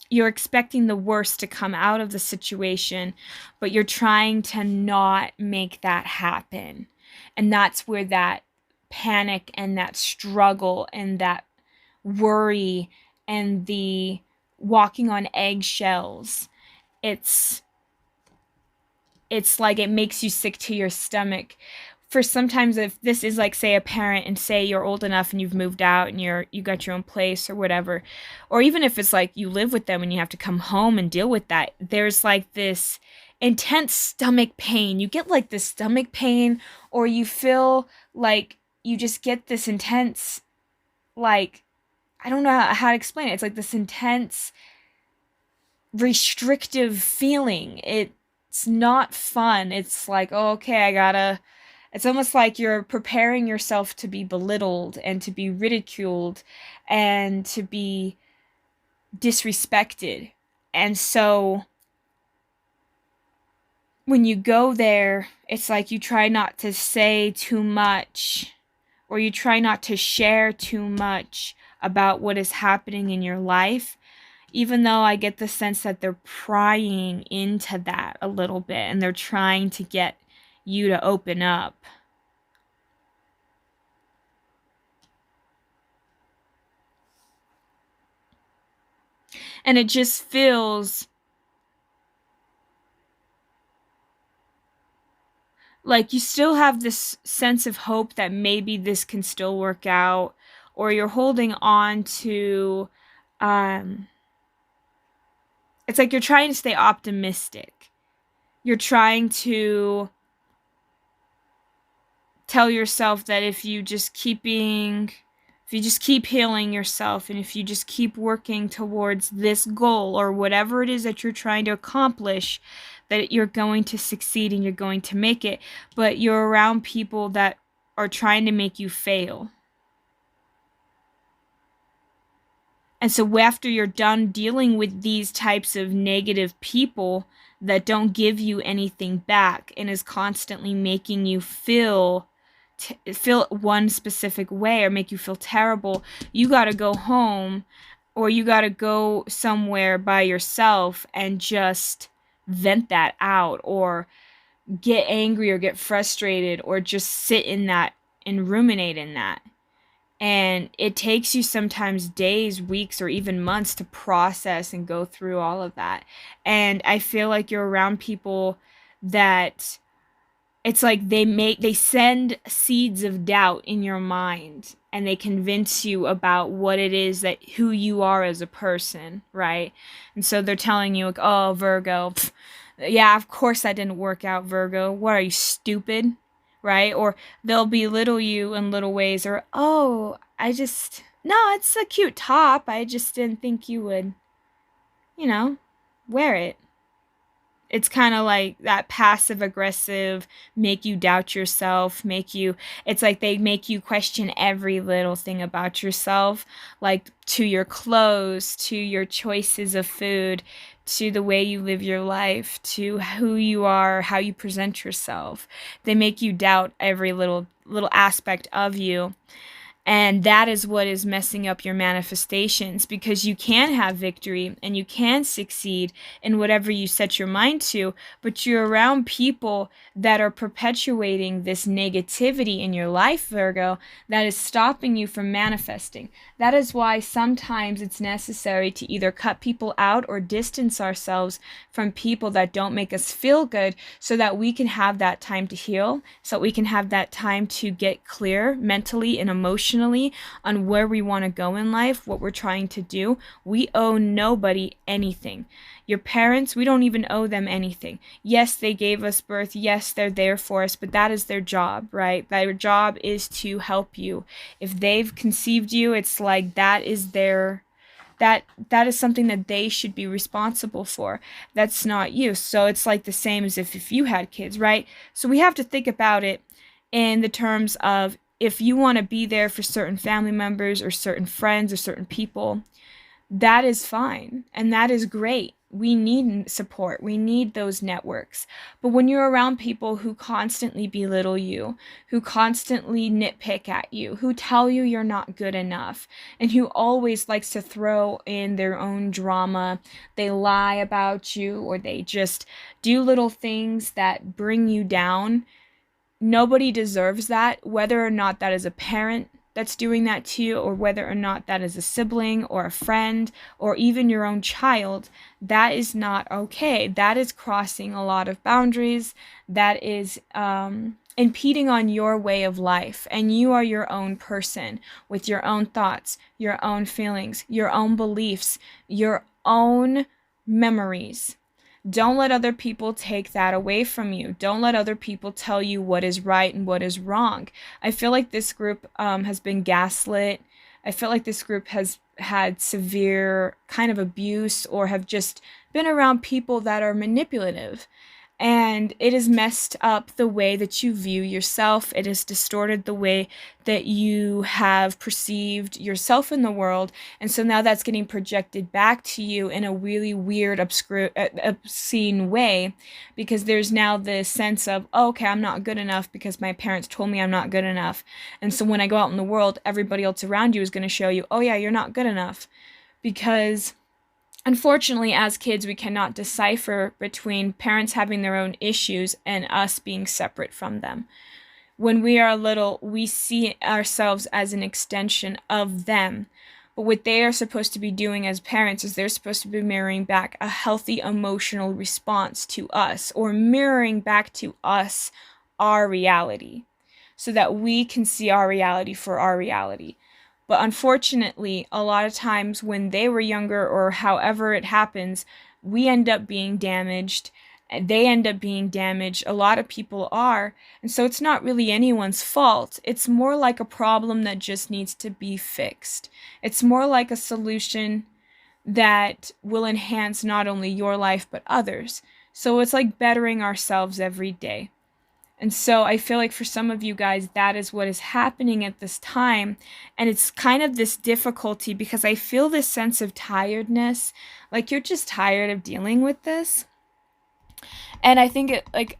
A: you're expecting the worst to come out of the situation, but you're trying to not make that happen. And that's where that panic and that struggle and that worry and the walking on eggshells, it's like it makes you sick to your stomach. For sometimes, if this is like, say, a parent, and say you're old enough and you've moved out and you got your own place or whatever, or even if it's like you live with them and you have to come home and deal with that, there's like this intense stomach pain. You get like this stomach pain, or you feel like you just get this intense, like, I don't know how to explain it. It's like this intense restrictive feeling. It's not fun. It's like, oh, okay, I gotta It's almost like you're preparing yourself to be belittled and to be ridiculed and to be disrespected. And so when you go there, it's like you try not to say too much, or you try not to share too much about what is happening in your life, even though I get the sense that they're prying into that a little bit and they're trying to get you to open up. And it just feels like you still have this sense of hope that maybe this can still work out, or you're holding on to, it's like you're trying to stay optimistic. You're trying to tell yourself that if you just keep healing yourself, and if you just keep working towards this goal or whatever it is that you're trying to accomplish, that you're going to succeed and you're going to make it. But you're around people that are trying to make you fail. And so after you're done dealing with these types of negative people that don't give you anything back and is constantly making you feel one specific way or make you feel terrible, you got to go home, or you got to go somewhere by yourself and just vent that out, or get angry or get frustrated, or just sit in that and ruminate in that. And it takes you sometimes days, weeks, or even months to process and go through all of that. And I feel like you're around people that it's like they send seeds of doubt in your mind, and they convince you about what it is that who you are as a person, right? And so they're telling you like, oh, Virgo, yeah, of course that didn't work out, Virgo. What are you, stupid? Right? Or they'll belittle you in little ways, or, oh, no, it's a cute top. I just didn't think you would, wear it. It's kind of like that passive aggressive, make you doubt yourself, it's like they make you question every little thing about yourself, like to your clothes, to your choices of food, to the way you live your life, to who you are, how you present yourself. They make you doubt every little aspect of you. And that is what is messing up your manifestations, because you can have victory and you can succeed in whatever you set your mind to, but you're around people that are perpetuating this negativity in your life, Virgo, that is stopping you from manifesting. That is why sometimes it's necessary to either cut people out or distance ourselves from people that don't make us feel good, so that we can have that time to heal, so that we can have that time to get clear mentally and emotionally on where we want to go in life, what we're trying to do. We owe nobody anything. Your parents, we don't even owe them anything. Yes, they gave us birth. Yes, they're there for us, but that is their job, right? Their job is to help you. If they've conceived you, it's like that is something that they should be responsible for. That's not you. So it's like the same as if you had kids, right? So we have to think about it in the terms of, if you want to be there for certain family members or certain friends or certain people, that is fine. And that is great. We need support. We need those networks. But when you're around people who constantly belittle you, who constantly nitpick at you, who tell you you're not good enough, and who always likes to throw in their own drama, they lie about you, or they just do little things that bring you down, nobody deserves that, whether or not that is a parent that's doing that to you, or whether or not that is a sibling or a friend or even your own child. That is not okay. That is crossing a lot of boundaries. That is impeding on your way of life. And you are your own person with your own thoughts, your own feelings, your own beliefs, your own memories. Don't let other people take that away from you. Don't let other people tell you what is right and what is wrong. I feel like this group has been gaslit. I feel like this group has had severe kind of abuse, or have just been around people that are manipulative. And it has messed up the way that you view yourself. It has distorted the way that you have perceived yourself in the world. And so now that's getting projected back to you in a really weird, obscene way, because there's now this sense of, oh, okay, I'm not good enough because my parents told me I'm not good enough. And so when I go out in the world, everybody else around you is going to show you, oh yeah, you're not good enough. Because unfortunately, as kids, we cannot decipher between parents having their own issues and us being separate from them. When we are little, we see ourselves as an extension of them. But what they are supposed to be doing as parents is they're supposed to be mirroring back a healthy emotional response to us, or mirroring back to us our reality, so that we can see our reality for our reality. But unfortunately, a lot of times when they were younger, or however it happens, we end up being damaged. They end up being damaged. A lot of people are. And so it's not really anyone's fault. It's more like a problem that just needs to be fixed. It's more like a solution that will enhance not only your life, but others. So it's like bettering ourselves every day. And so I feel like for some of you guys, that is what is happening at this time. And it's kind of this difficulty, because I feel this sense of tiredness, like you're just tired of dealing with this. And I think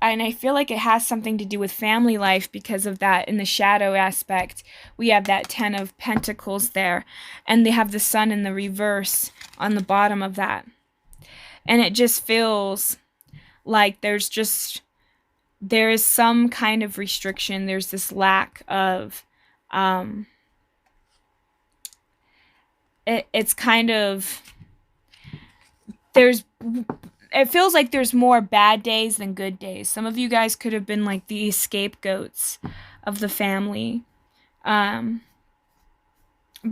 A: and I feel like it has something to do with family life because of that. In the shadow aspect, we have that 10 of Pentacles there, and they have the sun in the reverse on the bottom of that. And it just feels like there is some kind of restriction. There's this lack of, it's kind of, it feels like there's more bad days than good days. Some of you guys could have been like the scapegoats of the family. But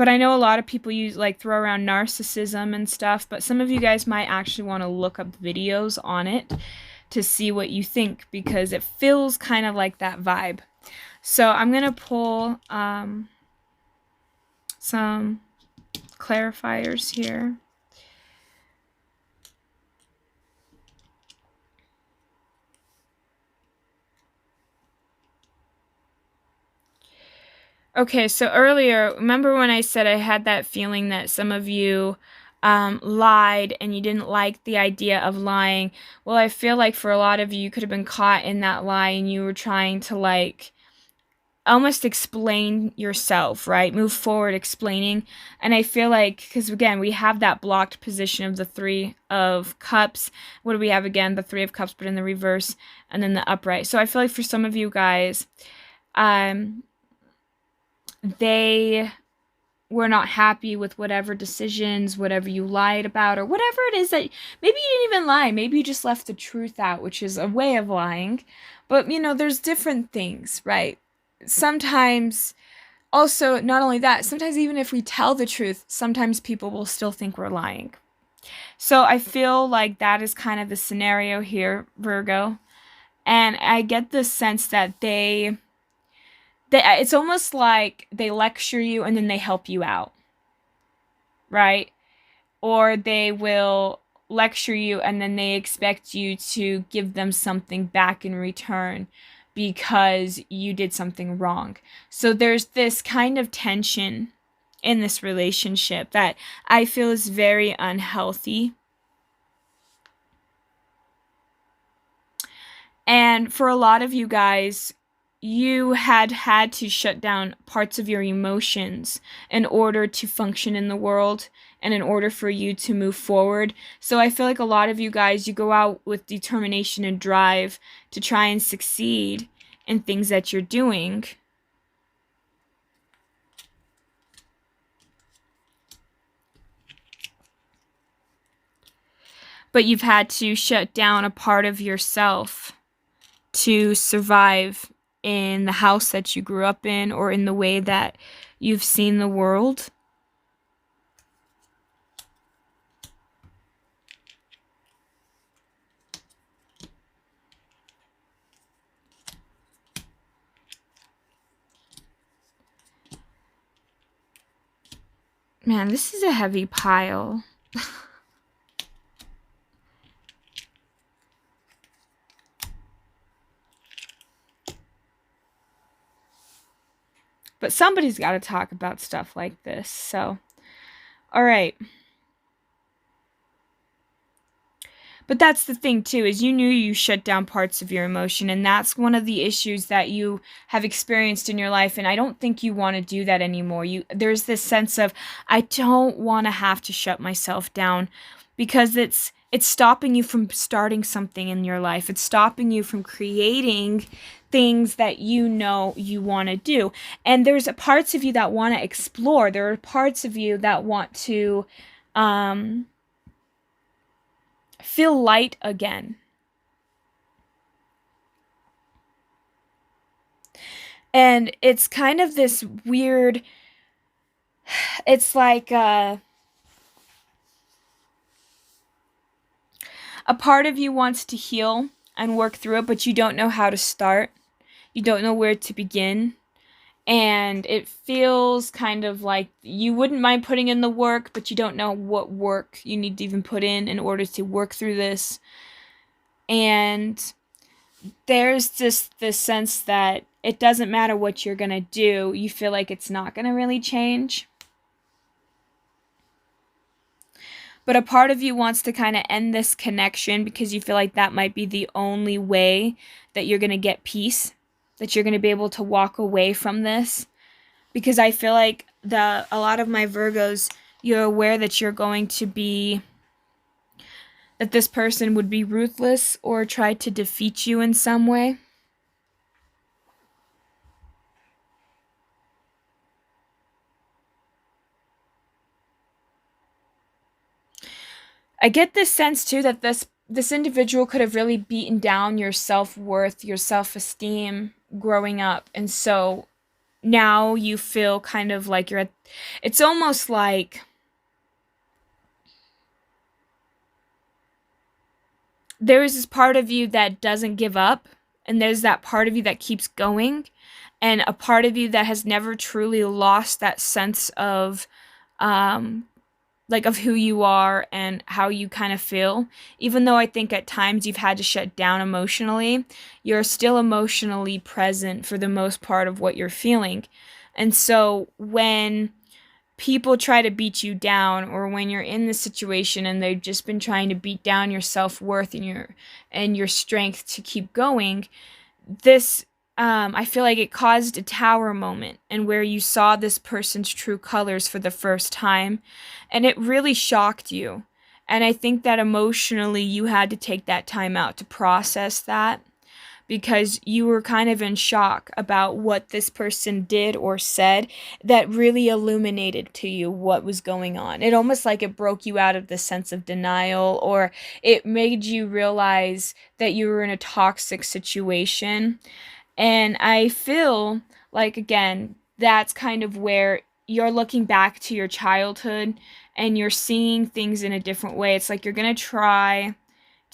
A: I know a lot of people throw around narcissism and stuff, but some of you guys might actually want to look up videos on it to see what you think, because it feels kind of like that vibe. So I'm going to pull some clarifiers here. Okay, so earlier, remember when I said I had that feeling that some of you lied and you didn't like the idea of lying? Well, I feel like for a lot of you, you could have been caught in that lie and you were trying to almost explain yourself, right? Move forward explaining. And I feel like, because again, we have that blocked position of the 3 of Cups. What do we have again? The 3 of Cups, but in the reverse, and then the upright. So I feel like for some of you guys, they were not happy with whatever decisions, whatever you lied about, or whatever it is that maybe you didn't even lie. Maybe you just left the truth out, which is a way of lying. But, there's different things, right? Sometimes, also, not only that, sometimes even if we tell the truth, sometimes people will still think we're lying. So I feel like that is kind of the scenario here, Virgo. And I get the sense that it's almost like they lecture you and then they help you out, right? Or they will lecture you and then they expect you to give them something back in return because you did something wrong. So there's this kind of tension in this relationship that I feel is very unhealthy. And for a lot of you guys, you had to shut down parts of your emotions in order to function in the world and in order for you to move forward. So I feel like a lot of you guys, you go out with determination and drive to try and succeed in things that you're doing. But you've had to shut down a part of yourself to survive in the house that you grew up in, or in the way that you've seen the world. Man, this is a heavy pile. But somebody's got to talk about stuff like this. So, all right. But that's the thing too, is you knew you shut down parts of your emotion, and that's one of the issues that you have experienced in your life, and I don't think you want to do that anymore. There's this sense of, I don't want to have to shut myself down, because it's stopping you from starting something in your life. It's stopping you from creating things that you know you want to do. And there's parts of you that want to explore. There are parts of you that want to feel light again. And it's kind of this weird, it's like a part of you wants to heal and work through it, but you don't know how to start. You don't know where to begin. And it feels kind of like you wouldn't mind putting in the work, but you don't know what work you need to even put in order to work through this. And there's just this sense that it doesn't matter what you're going to do. You feel like it's not going to really change. But a part of you wants to kind of end this connection because you feel like that might be the only way that you're going to get peace, that you're going to be able to walk away from this. Because I feel like a lot of my Virgos, you're aware that you're going to be, that this person would be ruthless or try to defeat you in some way. I get this sense too that this individual could have really beaten down your self-worth, your self-esteem growing up. And so now you feel kind of like it's almost like there is this part of you that doesn't give up, and there's that part of you that keeps going, and a part of you that has never truly lost that sense of of who you are and how you kind of feel. Even though I think at times you've had to shut down emotionally, you're still emotionally present for the most part of what you're feeling. And so when people try to beat you down, or when you're in this situation and they've just been trying to beat down your self-worth and your strength to keep going, this I feel like it caused a tower moment, and where you saw this person's true colors for the first time, and it really shocked you. And I think that emotionally you had to take that time out to process that, because you were kind of in shock about what this person did or said that really illuminated to you what was going on. It almost like it broke you out of the sense of denial, or it made you realize that you were in a toxic situation. And I feel like, again, that's kind of where you're looking back to your childhood and you're seeing things in a different way. It's like you're going to try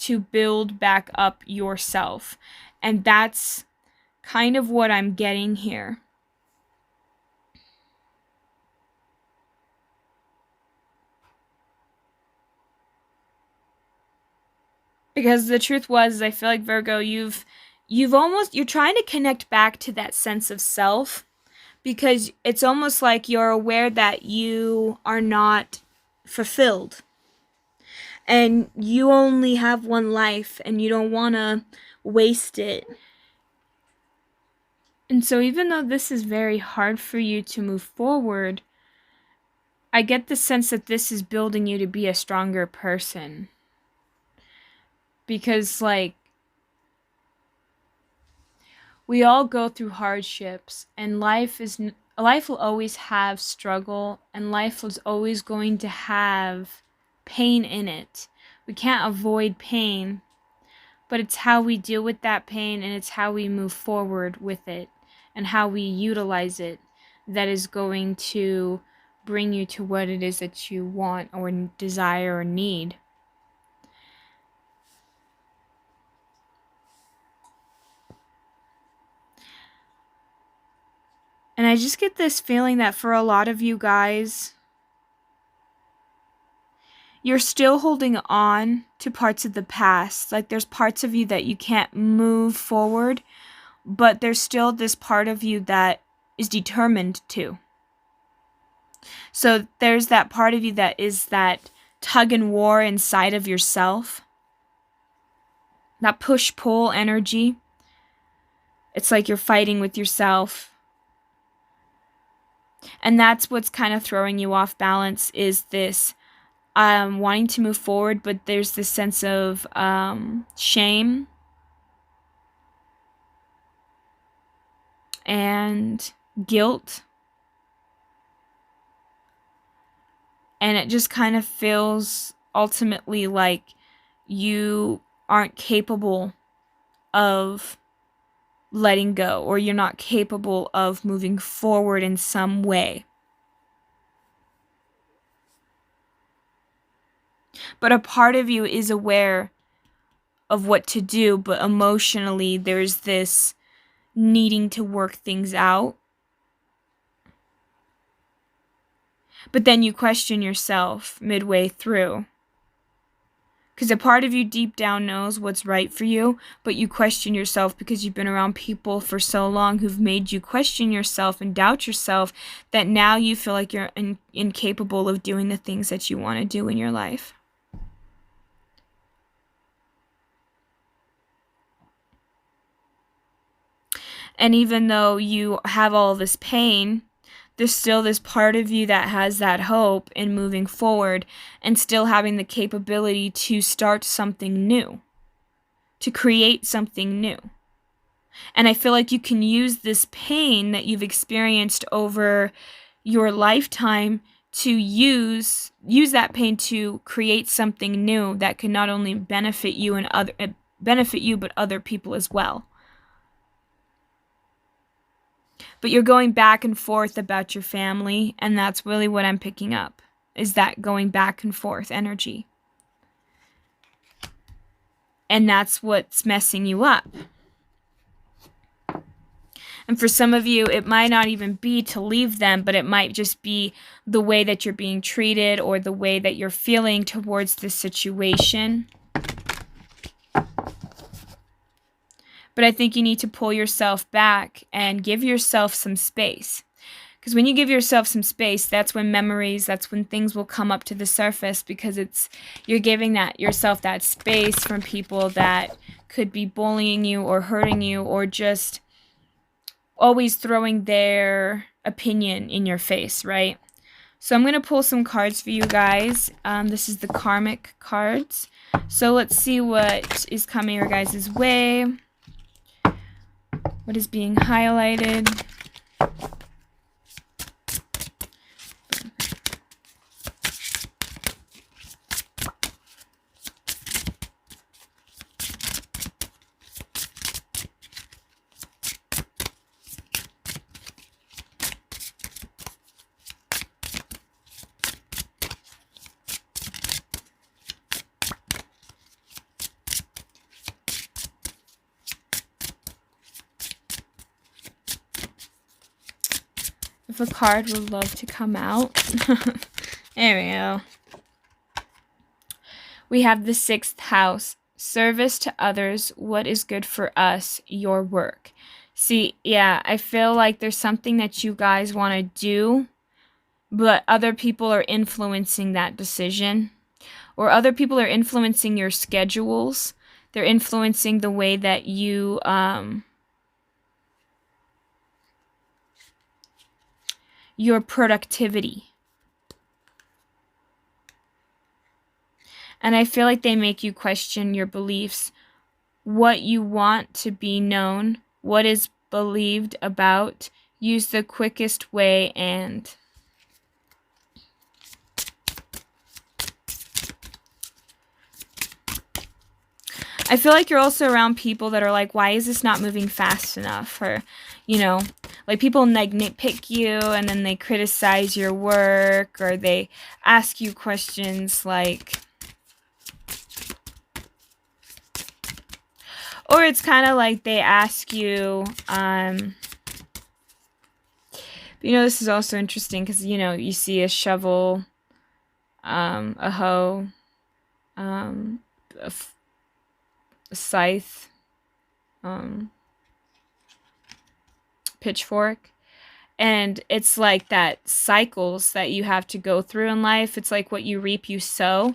A: to build back up yourself. And that's kind of what I'm getting here. Because the truth was, I feel like, Virgo, you're trying to connect back to that sense of self, because it's almost like you're aware that you are not fulfilled. And you only have one life, and you don't want to waste it. And so even though this is very hard for you to move forward, I get the sense that this is building you to be a stronger person. Because, we all go through hardships, and life will always have struggle, and life is always going to have pain in it. We can't avoid pain, but it's how we deal with that pain, and it's how we move forward with it, and how we utilize it, that is going to bring you to what it is that you want or desire or need. And I just get this feeling that for a lot of you guys, you're still holding on to parts of the past. Like, there's parts of you that you can't move forward, but there's still this part of you that is determined to. So there's that part of you that is that tug and war inside of yourself, that push-pull energy. It's like you're fighting with yourself. And that's what's kind of throwing you off balance, is this wanting to move forward, but there's this sense of shame and guilt. And it just kind of feels ultimately like you aren't capable of letting go, or you're not capable of moving forward in some way. But a part of you is aware of what to do, but emotionally there's this needing to work things out. But then you question yourself midway through. Because a part of you deep down knows what's right for you, but you question yourself because you've been around people for so long who've made you question yourself and doubt yourself, that now you feel like you're incapable of doing the things that you want to do in your life. And even though you have all this pain, there's still this part of you that has that hope in moving forward and still having the capability to start something new, to create something new. And I feel like you can use this pain that you've experienced over your lifetime to use that pain to create something new that can not only benefit you but other people as well. But you're going back and forth about your family, and that's really what I'm picking up, is that going back and forth energy. And that's what's messing you up. And for some of you, it might not even be to leave them, but it might just be the way that you're being treated or the way that you're feeling towards this situation. But I think you need to pull yourself back and give yourself some space. Because when you give yourself some space, that's when memories, that's when things will come up to the surface, because you're giving yourself that space from people that could be bullying you or hurting you or just always throwing their opinion in your face, right? So I'm going to pull some cards for you guys. This is the karmic cards. So let's see what is coming your guys' way. What is being highlighted? If a card would love to come out. There we go. We have the 6th house. Service to others. What is good for us? Your work. See, yeah, I feel like there's something that you guys want to do, but other people are influencing that decision. Or other people are influencing your schedules. They're influencing the way that you, your productivity. And I feel like they make you question your beliefs, what you want to be known, what is believed about. Use the quickest way and I feel like you're also around people that are like, why is this not moving fast enough? Or, you know, like people like nitpick you and then they criticize your work, or they ask you questions like, or it's kind of like they ask you, you know, this is also interesting because, you know, you see a shovel, a hoe, a scythe, pitchfork, And it's like that cycles that you have to go through in life. It's like what you reap, you sow.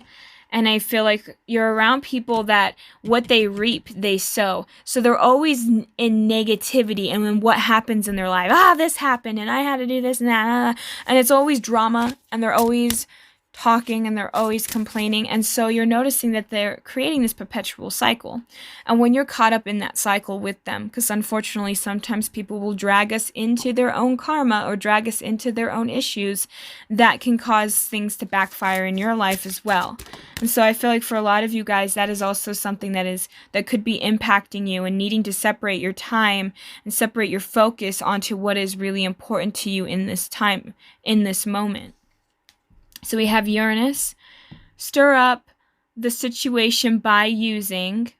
A: And I feel like you're around people that what they reap, they sow. So they're always in negativity. And then what happens in their life? This happened and I had to do this and that. And it's always drama. And they're always talking and they're always complaining. And so you're noticing that they're creating this perpetual cycle. And when you're caught up in that cycle with them, because unfortunately sometimes people will drag us into their own karma or drag us into their own issues, that can cause things to backfire in your life as well. And so I feel like for a lot of you guys, that is also something that could be impacting you and needing to separate your time and separate your focus onto what is really important to you in this time, in this moment. So we have Uranus. Stir up the situation by using.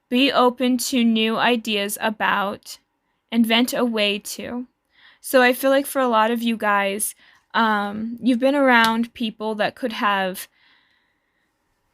A: Be open to new ideas about. Invent a way to. So I feel like for a lot of you guys, you've been around people that could have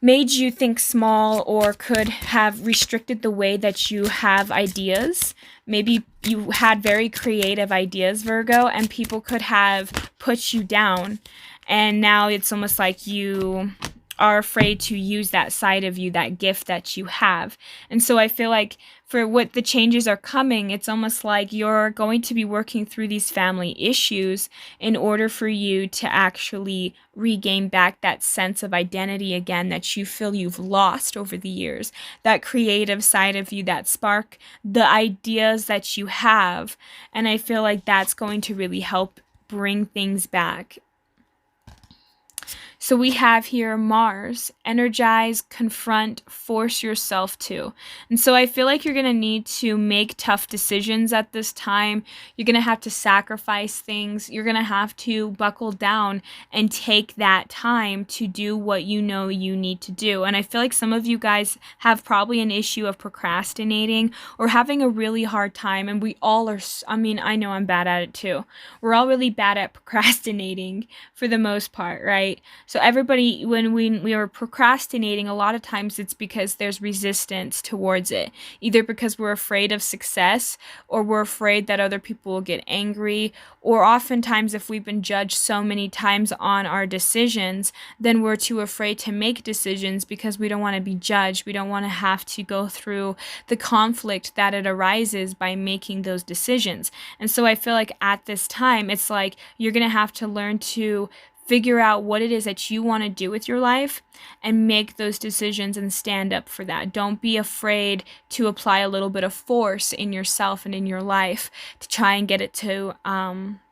A: made you think small or could have restricted the way that you have ideas. Maybe you had very creative ideas, Virgo, and people could have put you down. And now it's almost like you are afraid to use that side of you, that gift that you have. And so I feel like for what the changes are coming, it's almost like you're going to be working through these family issues in order for you to actually regain back that sense of identity again that you feel you've lost over the years. That creative side of you, that spark, the ideas that you have. And I feel like that's going to really help bring things back. So we have here Mars, energize, confront, force yourself to. And so I feel like you're going to need to make tough decisions at this time. You're going to have to sacrifice things. You're going to have to buckle down and take that time to do what you know you need to do. And I feel like some of you guys have probably an issue of procrastinating or having a really hard time. And we all are, I know I'm bad at it too. We're all really bad at procrastinating for the most part, right? So everybody, when we are procrastinating, a lot of times it's because there's resistance towards it. Either because we're afraid of success, or we're afraid that other people will get angry, or oftentimes if we've been judged so many times on our decisions, then we're too afraid to make decisions because we don't want to be judged. We don't want to have to go through the conflict that it arises by making those decisions. And so I feel like at this time, it's like you're going to have to learn to figure out what it is that you want to do with your life and make those decisions and stand up for that. Don't be afraid to apply a little bit of force in yourself and in your life to try and get it to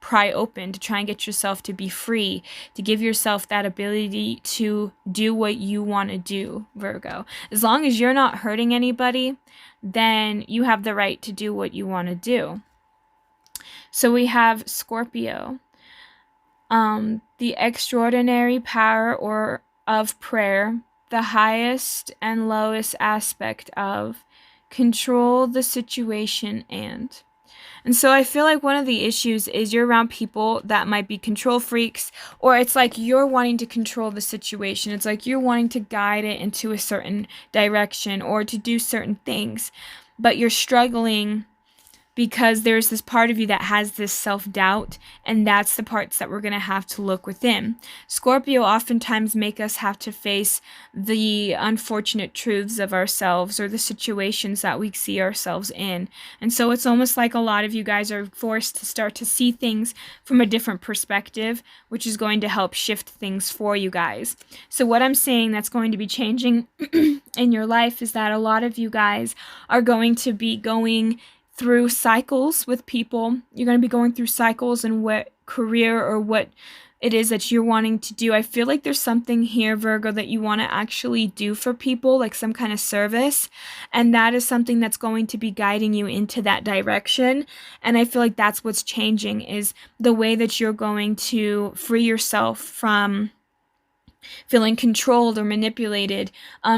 A: pry open, to try and get yourself to be free, to give yourself that ability to do what you want to do, Virgo. As long as you're not hurting anybody, then you have the right to do what you want to do. So we have Scorpio. The extraordinary power of prayer, the highest and lowest aspect of control the situation and so I feel like one of the issues is you're around people that might be control freaks, or it's like you're wanting to control the situation. It's like you're wanting to guide it into a certain direction or to do certain things, but you're struggling because there's this part of you that has this self-doubt, and that's the parts that we're going to have to look within. Scorpio oftentimes make us have to face the unfortunate truths of ourselves or the situations that we see ourselves in. And so it's almost like a lot of you guys are forced to start to see things from a different perspective, which is going to help shift things for you guys. So what I'm saying that's going to be changing in your life is that a lot of you guys are going to be going through cycles with people. You're going to be going through cycles in what career or what it is that you're wanting to do. I feel like there's something here, Virgo, that you want to actually do for people, like some kind of service. And that is something that's going to be guiding you into that direction. And I feel like that's what's changing, is the way that you're going to free yourself from feeling controlled or manipulated,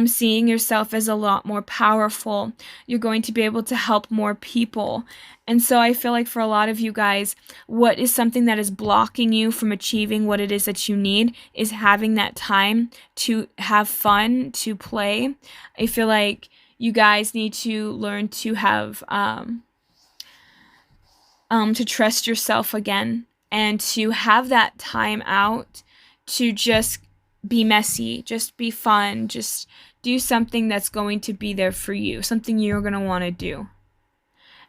A: seeing yourself as a lot more powerful. You're going to be able to help more people. And so I feel like for a lot of you guys, what is something that is blocking you from achieving what it is that you need is having that time to have fun, to play. I feel like you guys need to learn to have to trust yourself again and to have that time out to just be messy, just be fun, just do something that's going to be there for you, something you're going to want to do.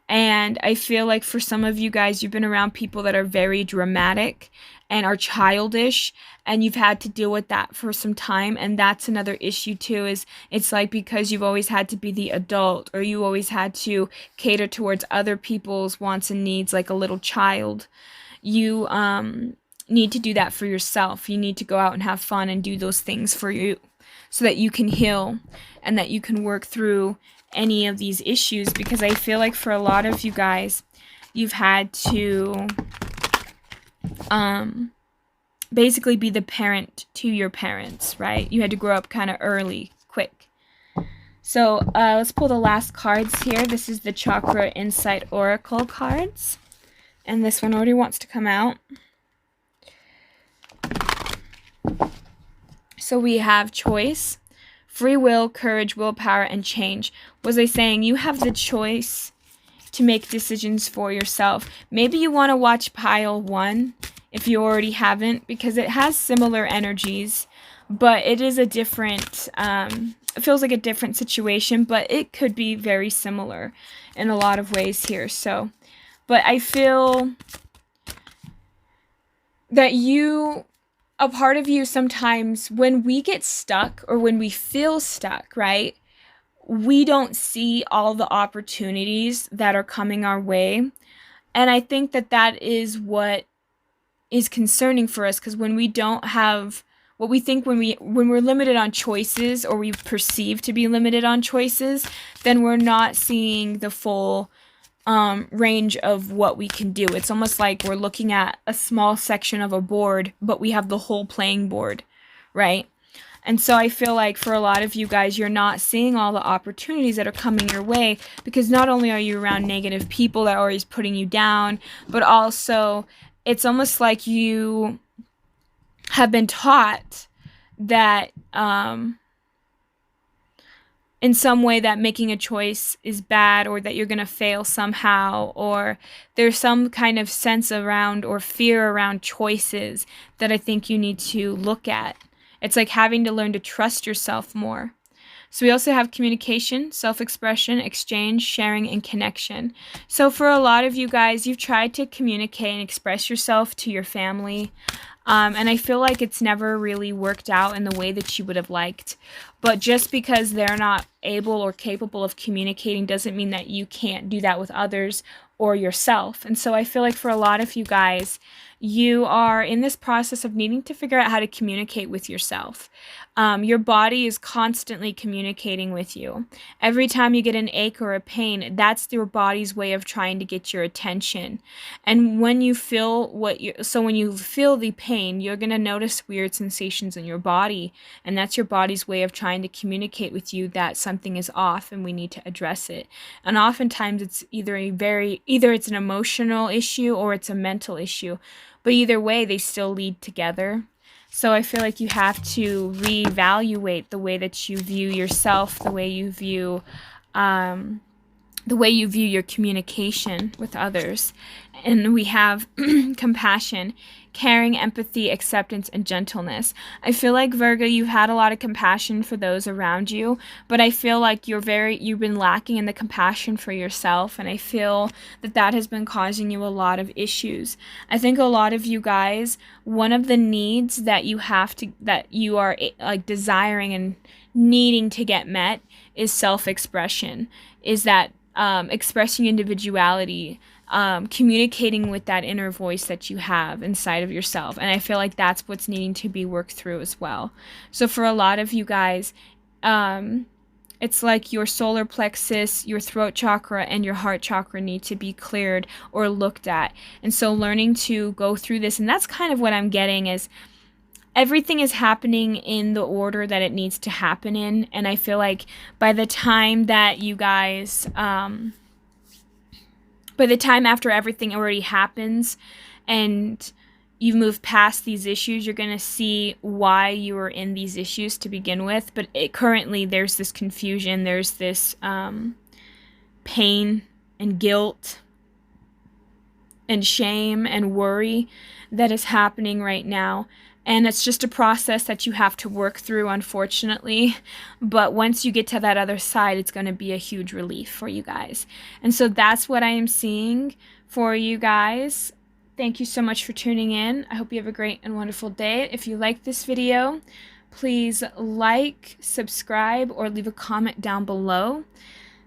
A: And I feel like for some of you guys, you've been around people that are very dramatic and are childish, and you've had to deal with that for some time. And that's another issue too, is it's like because you've always had to be the adult, or you always had to cater towards other people's wants and needs like a little child, you need to do that for yourself. You need to go out and have fun and do those things for you so that you can heal and that you can work through any of these issues, because I feel like for a lot of you guys, you've had to basically be the parent to your parents, right? You had to grow up kind of early, quick. So let's pull the last cards here. This is the Chakra Insight Oracle cards, and this one already wants to come out. So we have choice, free will, courage, willpower, and change. Was I saying you have the choice to make decisions for yourself? Maybe you want to watch pile 1 if you already haven't, because it has similar energies, but it is a different, it feels like a different situation, but it could be very similar in a lot of ways here. So, but I feel that a part of you sometimes, when we get stuck or when we feel stuck, right, we don't see all the opportunities that are coming our way. And I think that that is what is concerning for us, because when we don't have what we think, when we're limited on choices, or we perceive to be limited on choices, then we're not seeing the full range of what we can do. It's almost like we're looking at a small section of a board, but we have the whole playing board, right? And so I feel like for a lot of you guys, you're not seeing all the opportunities that are coming your way, because not only are you around negative people that are always putting you down, but also it's almost like you have been taught that in some way that making a choice is bad, or that you're going to fail somehow, or there's some kind of sense around or fear around choices that I think you need to look at. It's like having to learn to trust yourself more. So we also have communication, self-expression, exchange, sharing, and connection. So for a lot of you guys, you've tried to communicate and express yourself to your family, and I feel like it's never really worked out in the way that you would have liked. But just because they're not able or capable of communicating doesn't mean that you can't do that with others or yourself. And so I feel like for a lot of you guys, you are in this process of needing to figure out how to communicate with yourself. Your body is constantly communicating with you. Every time you get an ache or a pain, that's your body's way of trying to get your attention. And when you feel when you feel the pain, you're going to notice weird sensations in your body, and that's your body's way of trying to communicate with you that something is off and we need to address it. And oftentimes it's either it's an emotional issue or it's a mental issue, but either way they still lead together. So I feel like you have to reevaluate the way that you view yourself, the way you view your communication with others. And we have compassion, caring, empathy, acceptance, and gentleness. I feel like, Virgo, you've had a lot of compassion for those around you, but I feel like you've been lacking in the compassion for yourself, and I feel that has been causing you a lot of issues. I think a lot of you guys, one of the needs that you are like desiring and needing to get met is self-expression, is that expressing individuality, communicating with that inner voice that you have inside of yourself. And I feel like that's what's needing to be worked through as well. So for a lot of you guys, it's like your solar plexus, your throat chakra, and your heart chakra need to be cleared or looked at. And so learning to go through this, and that's kind of what I'm getting, is everything is happening in the order that it needs to happen in. And I feel like by the time that you guys, by the time after everything already happens and you've moved past these issues, you're going to see why you were in these issues to begin with. But currently there's this confusion, there's this pain and guilt and shame and worry that is happening right now. And it's just a process that you have to work through, unfortunately. But once you get to that other side, it's going to be a huge relief for you guys. And so that's what I am seeing for you guys. Thank you so much for tuning in. I hope you have a great and wonderful day. If you like this video, please like, subscribe, or leave a comment down below.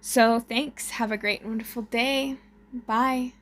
A: So thanks. Have a great and wonderful day. Bye.